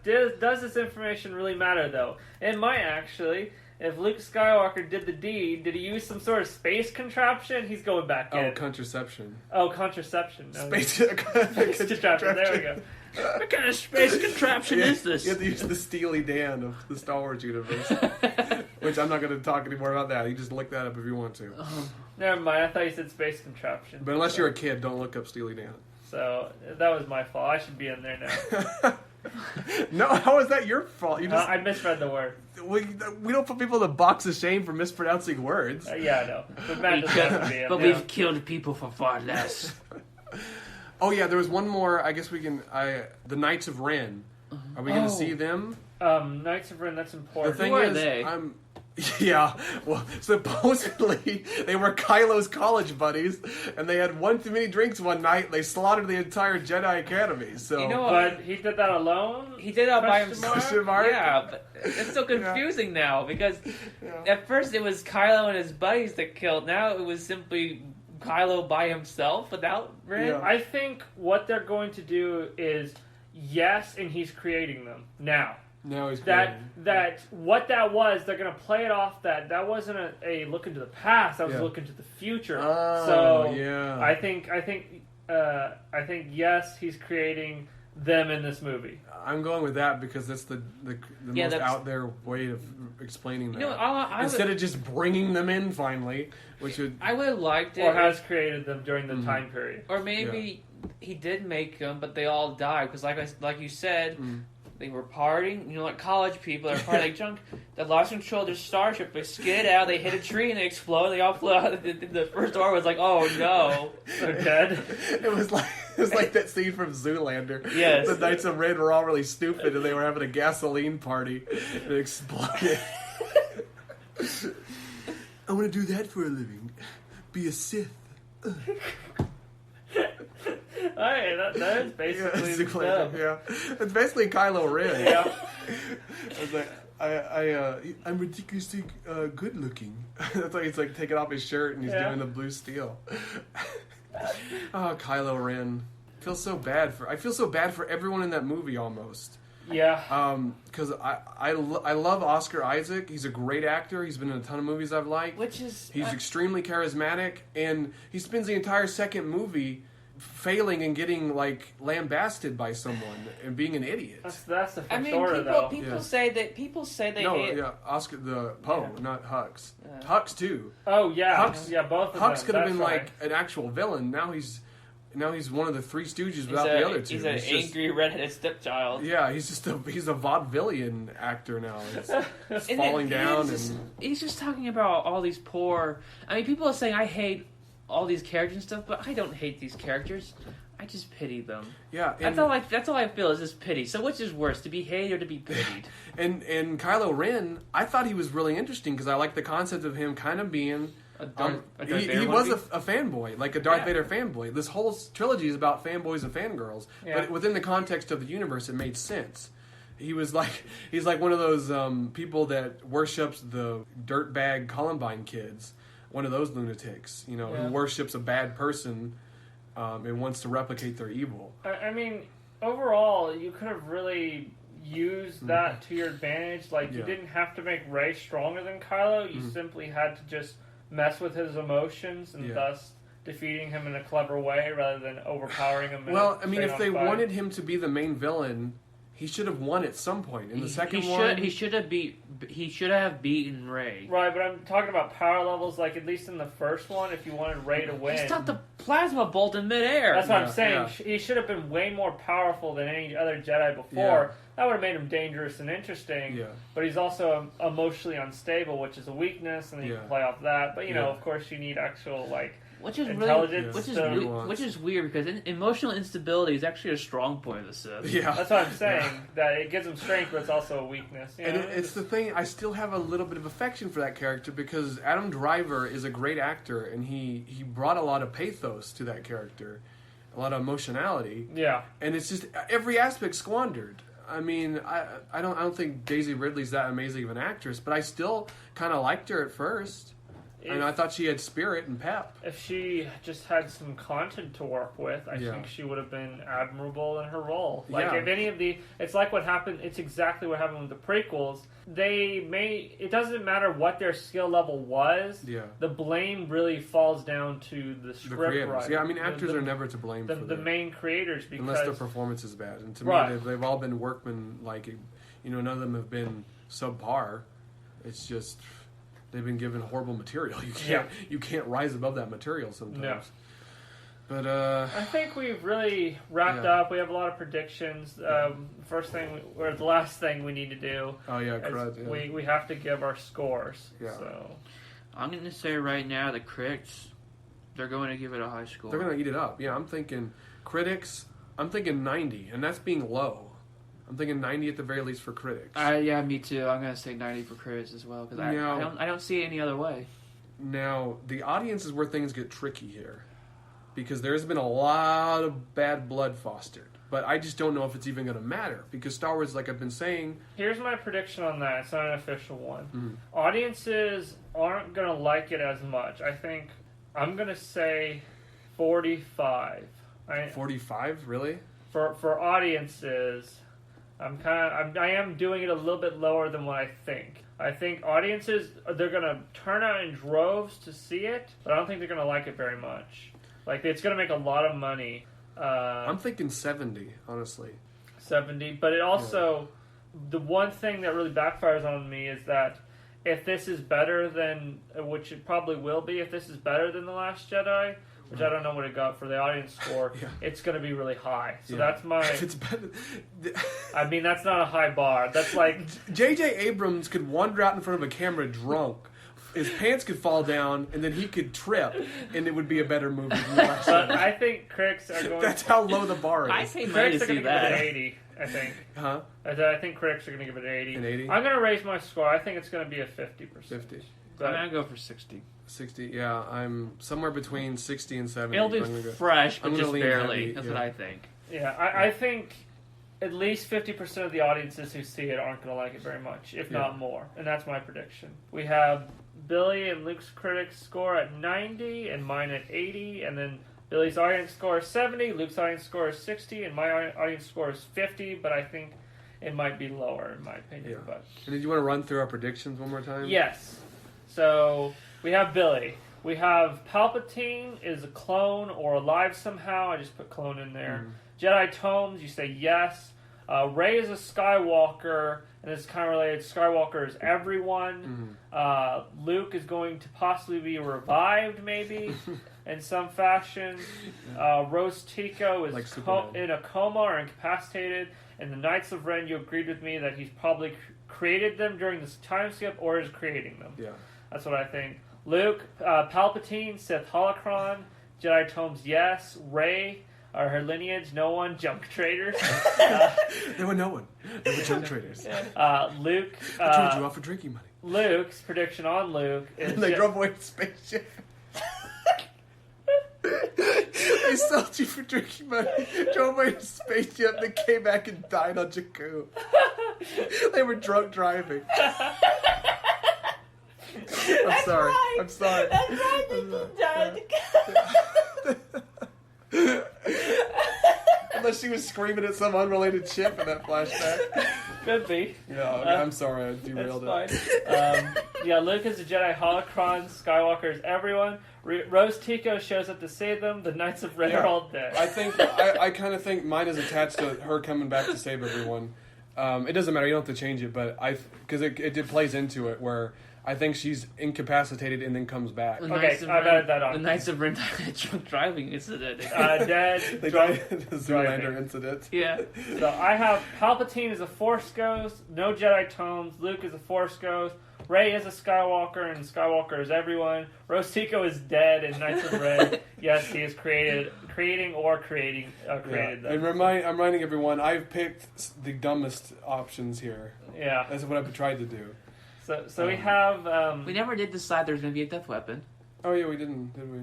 Does this information really matter, though? It might actually. If Luke Skywalker did the deed, did he use some sort of space contraption? He's going back in. Oh, contraception. Oh, contraception. No, Space contraption. There we go. What kind of space contraption is this? You have to use the Steely Dan of the Star Wars universe. Which I'm not going to talk anymore about that. You just look that up if you want to. Never mind. I thought you said space contraption. But unless you're a kid, don't look up Steely Dan. So that was my fault. I should be in there now. No, how is that your fault? You just I misread the word. we don't put people in the box of shame for mispronouncing words. Yeah, I know. But Matt just has to be in. But Yeah. we've killed people for far less. Oh yeah, there was one more. I guess we can. The Knights of Ren. Are we going to see them? Knights of Ren. That's The important. thing Who are is, they? Yeah, well, supposedly they were Kylo's college buddies, and they had one too many drinks one night. And they slaughtered the entire Jedi Academy. So You know But he did that alone. He did it all by Question himself. mark? Question mark? Yeah, but it's so confusing now because at first it was Kylo and his buddies that killed. Now it was simply Kylo by himself without Ren. Yeah. I think what they're going to do is yes, and he's creating them now. now he's That creating- that what that was, they're gonna play it off that wasn't a look into the past. That was Yeah. a look into the future. Oh, so yeah. I think yes, he's creating them in this movie. I'm going with that because that's the Yeah, most that's- out there way of explaining that. You know, I Instead would, of just bringing them in finally, which would I would have liked it. Or has created them during Mm-hmm. the time period. Or maybe he did make them, but they all died because, like you said, they were partying. You know, like college people, they're partying like drunk. They lost control of their starship. They skid out. They hit a tree and they exploded. They all flew out. The first door was like, oh no, They're dead. it was like that scene from Zoolander. Yes. The Knights of Ren were all really stupid and they were having a gasoline party and it exploded. I want to do that for a living. Be a Sith. Alright, that is basically the stuff. Yeah. It's basically Kylo Ren. Yeah. I was like, I'm ridiculously good looking. That's why he's like taking off his shirt and he's Yeah. doing the blue steel. Oh, Kylo Ren. I feel so bad for everyone in that movie almost. Yeah. Because I love Oscar Isaac. He's a great actor. He's been in a ton of movies I've liked. which is He's extremely charismatic, and he spends the entire second movie failing and getting like lambasted by someone and being an idiot. That's the I first mean, order, though. people Yeah. say they hate. Oscar the Poe, Yeah. not Hux. Hux too. Oh yeah, Hux- yeah, both of Hux them. could have That's been right. like an actual villain. Now he's one of the Three Stooges He's without the other two. He's an He's just- angry redheaded stepchild. Yeah, he's a vaudevillian actor now. He's And falling then down he's just talking about all these poor. I mean, people are saying I hate all these characters and stuff, but I don't hate these characters. I just pity them. yeah. That's all I feel is just pity. So which is worse, to be hated or to be pitied? And Kylo Ren, I thought he was really interesting because I like the concept of him kind of being. A Darth he Vader was wannabe? a fanboy, like a Darth Yeah. Vader fanboy. This whole trilogy is about fanboys and fangirls, Yeah. but within the context of the universe, it made sense. He's like one of those people that worships the dirtbag Columbine kids, one of those lunatics, Yeah. who worships a bad person and wants to replicate their evil. I mean, overall, you could have really used that to your advantage. Like, you Yeah. didn't have to make Rey stronger than Kylo. You simply had to just mess with his emotions and Yeah. thus defeating him in a clever way rather than overpowering him. Well, I mean, if they wanted wanted him to be the main villain, He should have won at some point in the second he one. He should have beaten Rey. Right, but I'm talking about power levels. Like at least in the first one, if you wanted Rey to win, He stopped the plasma bolt in midair. that's what Yeah, I'm saying. yeah. He should have been way more powerful than any other Jedi before. Yeah. That would have made him dangerous and interesting. Yeah. But he's also emotionally unstable, which is a weakness, and then you Yeah. can play off that. But you know, Yeah. of course, you need actual like. Which is Intelligence, really, nuance. which is weird because emotional instability is actually a strong point of the Sith. Yeah. That's what I'm saying. That it gives him strength, but it's also a weakness. You And know? it's the thing, I still have a little bit of affection for that character because Adam Driver is a great actor and he brought a lot of pathos to that character, a lot of emotionality, Yeah. and it's just every aspect squandered. I mean, I don't think Daisy Ridley's that amazing of an actress, but I still kind of liked her at first. And I thought she had spirit and pep. If she just had some content to work with, I Yeah. think she would have been admirable in her role. Like Yeah. if any of the, it's like what happened. It's exactly what happened with the prequels. It doesn't matter what their skill level was. Yeah. The blame really falls down to the The script creators. writer. Yeah, I mean, actors are never to blame the, for the that. main creators because Unless their performance is bad. And to Right. me, they've all been workmen, like, you know, none of them have been subpar. It's just, they've been given horrible material. You can't rise above that material sometimes. No. But, I think we've really wrapped Yeah. up. We have a lot of predictions. The last thing we need to do oh yeah, is crud. Yeah. we have to give our scores. Yeah. So I'm going to say right now the critics, they're going to give it a high score. They're going to eat it up. Yeah, I'm thinking critics, I'm thinking 90, and that's being low. I'm thinking 90 at the very least for critics. Yeah, me too. I'm going to say 90 for critics as well because No. I don't see it any other way. Now, the audience is where things get tricky here. Because there's been a lot of bad blood fostered. But I just don't know if it's even going to matter. Because Star Wars, like I've been saying... here's my prediction on that. It's not an official one. Mhm. Audiences aren't going to like it as much. I think I'm going to say 45. 45? Really? For audiences, I am doing it a little bit lower than what I think. I think audiences, they're going to turn out in droves to see it, but I don't think they're going to like it very much. Like, it's going to make a lot of money. I'm thinking 70, honestly. 70, but it also, the one thing that really backfires on me is that if this is better than, which it probably will be, if this is better than The Last Jedi, which I don't know what it got for the audience score, Yeah. it's going to be really high. So Yeah. that's my... If it's better... I mean, that's not a high bar. That's like... J.J. Abrams could wander out in front of a camera drunk. His pants could fall down, and then he could trip, and it would be a better movie than The Last But Jedi. I think critics are going... That's how low the bar is. I pay money to critics are see going to give it an that. 80, I think. Huh? I think critics are going to give it an 80. An 80? I'm going to raise my score. I think it's going to be a 50%. 50. But I'm going to go for 60. 60, yeah, I'm somewhere between 60 and 70. It'll be I'm gonna go- fresh, but I'm gonna just lean barely. heavy, That's yeah. what I think. yeah, I think at least 50% of the audiences who see it aren't going to like it very much, if not more. And that's my prediction. We have Billy and Luke's critics score at 90 and mine at 80, and then Billy's audience score is 70, Luke's audience score is 60, and my audience score is 50, but I think it might be lower in my opinion. Yeah. But And did you want to run through our predictions one more time? yes. So we have Billy. We have Palpatine is a clone or alive somehow. I just put clone in there. Jedi Tomes, you say yes. Rey is a Skywalker, and it's kind of related. Skywalker is everyone. Luke is going to possibly be revived, maybe, in some fashion. Rose Tico is Like Superman. in a coma or incapacitated. And the Knights of Ren, you agreed with me that he's probably created them during this time skip or is creating them. Yeah. That's what I think. Luke, Palpatine, Sith Holocron, Jedi Tomes, yes. Rey, or her lineage, no one. Junk traders. There were no one. There were junk traders. Luke. I traded you off for drinking money. Luke's prediction on Luke is And they drove away in a spaceship. They sold you for drinking money, drove away in a spaceship, then came back and died on Jakku. They were drunk driving. I'm sorry. right. I'm sorry. That's right, I'm sorry. Unless she was screaming at some unrelated ship in that flashback. Could be. No, I'm sorry. I derailed That's it. fine. Luke is a Jedi Holocron. Skywalker is everyone. Rose Tico shows up to save them. The Knights of Ren are all dead. I kind of think mine is attached to her coming back to save everyone. It doesn't matter. You don't have to change it, but because it plays into it where I think she's incapacitated and then comes back. Okay, I've added that on. The Knights of Ren drunk driving incident. Dead. The Zoolander incident. Yeah. So I have Palpatine as a Force ghost, no Jedi tomes, Luke is a Force ghost, Rey is a Skywalker, and Skywalker is everyone. Rosiko is dead in Knights of Ren. Yes, he is created them. And I'm reminding everyone, I've picked the dumbest options here. Yeah. That's what I've tried to do. So we have... We never did decide there was going to be a death weapon. Oh yeah, we didn't, did we?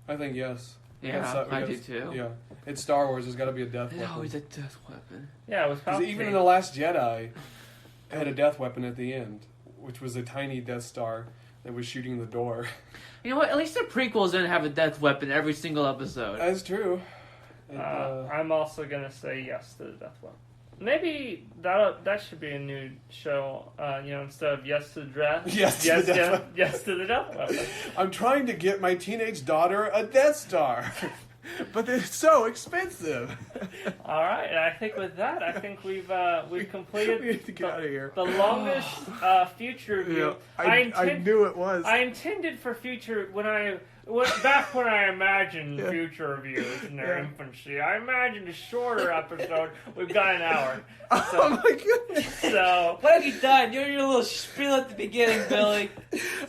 I think yes. Yeah, I do too. Yeah, it's Star Wars. There's got to be a death There's weapon. always a death weapon. Yeah, it was Because Palpatine. even in The Last Jedi, it had a death weapon at the end, which was a tiny Death Star that was shooting the door. You know what? At least the prequels didn't have a death weapon every single episode. That's true. I'm also going to say yes to the death weapon. Maybe that should be a new show, instead of yes to the death. Yes to the death weapon. I'm trying to get my teenage daughter a Death Star, but it's so expensive. All right, and I think with that, we've completed We need to get out of here. the longest future review. Yeah, I knew it was. I intended for future when I imagined future reviews in their infancy. I imagined a shorter episode. We've got an hour. So, Oh my goodness! So What have you done? You're your little spiel at the beginning, Billy.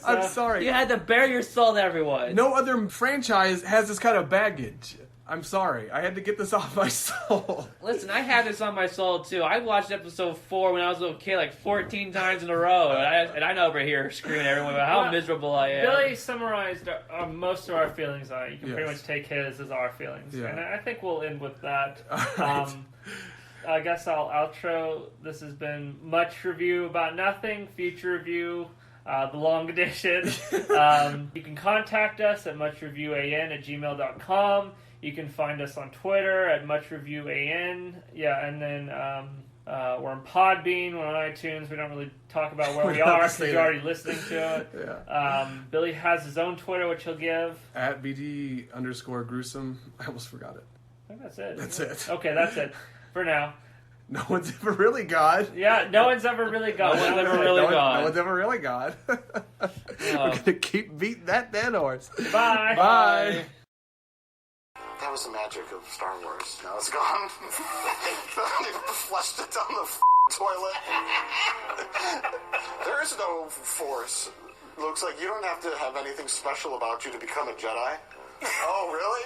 I'm sorry. You had to bare your soul to everyone. No other franchise has this kind of baggage. I'm sorry. I had to get this off my soul. Listen, I had this on my soul too. I watched episode 4 when I was a little kid like 14 times in a row, and I'm over here screaming at everyone about how miserable I am. Billy summarized most of our feelings on it. You can pretty Yes. much take his as our feelings, Yeah. and I think we'll end with that. right. I guess I'll outro. This has been Much Review About Nothing, Future Review, the long edition. You can contact us at muchreviewan@gmail.com. You can find us on Twitter at muchreviewAN. Yeah, and then we're on Podbean, we're on iTunes. We don't really talk about where we don't have are to because say you're that. already listening to it. Yeah. Billy has his own Twitter, which he'll give. At BD_gruesome. I almost forgot it. I think that's it. That's it. Okay, that's it for now. No one's ever really gone. Yeah, no one's ever really gone. No one's ever really gone. No one's ever really gone. We're gonna keep beating that dead horse. Bye. Bye. That was the magic of Star Wars. Now it's gone. Flushed it down the toilet. There is no force. Looks like you don't have to have anything special about you to become a Jedi. Oh, really?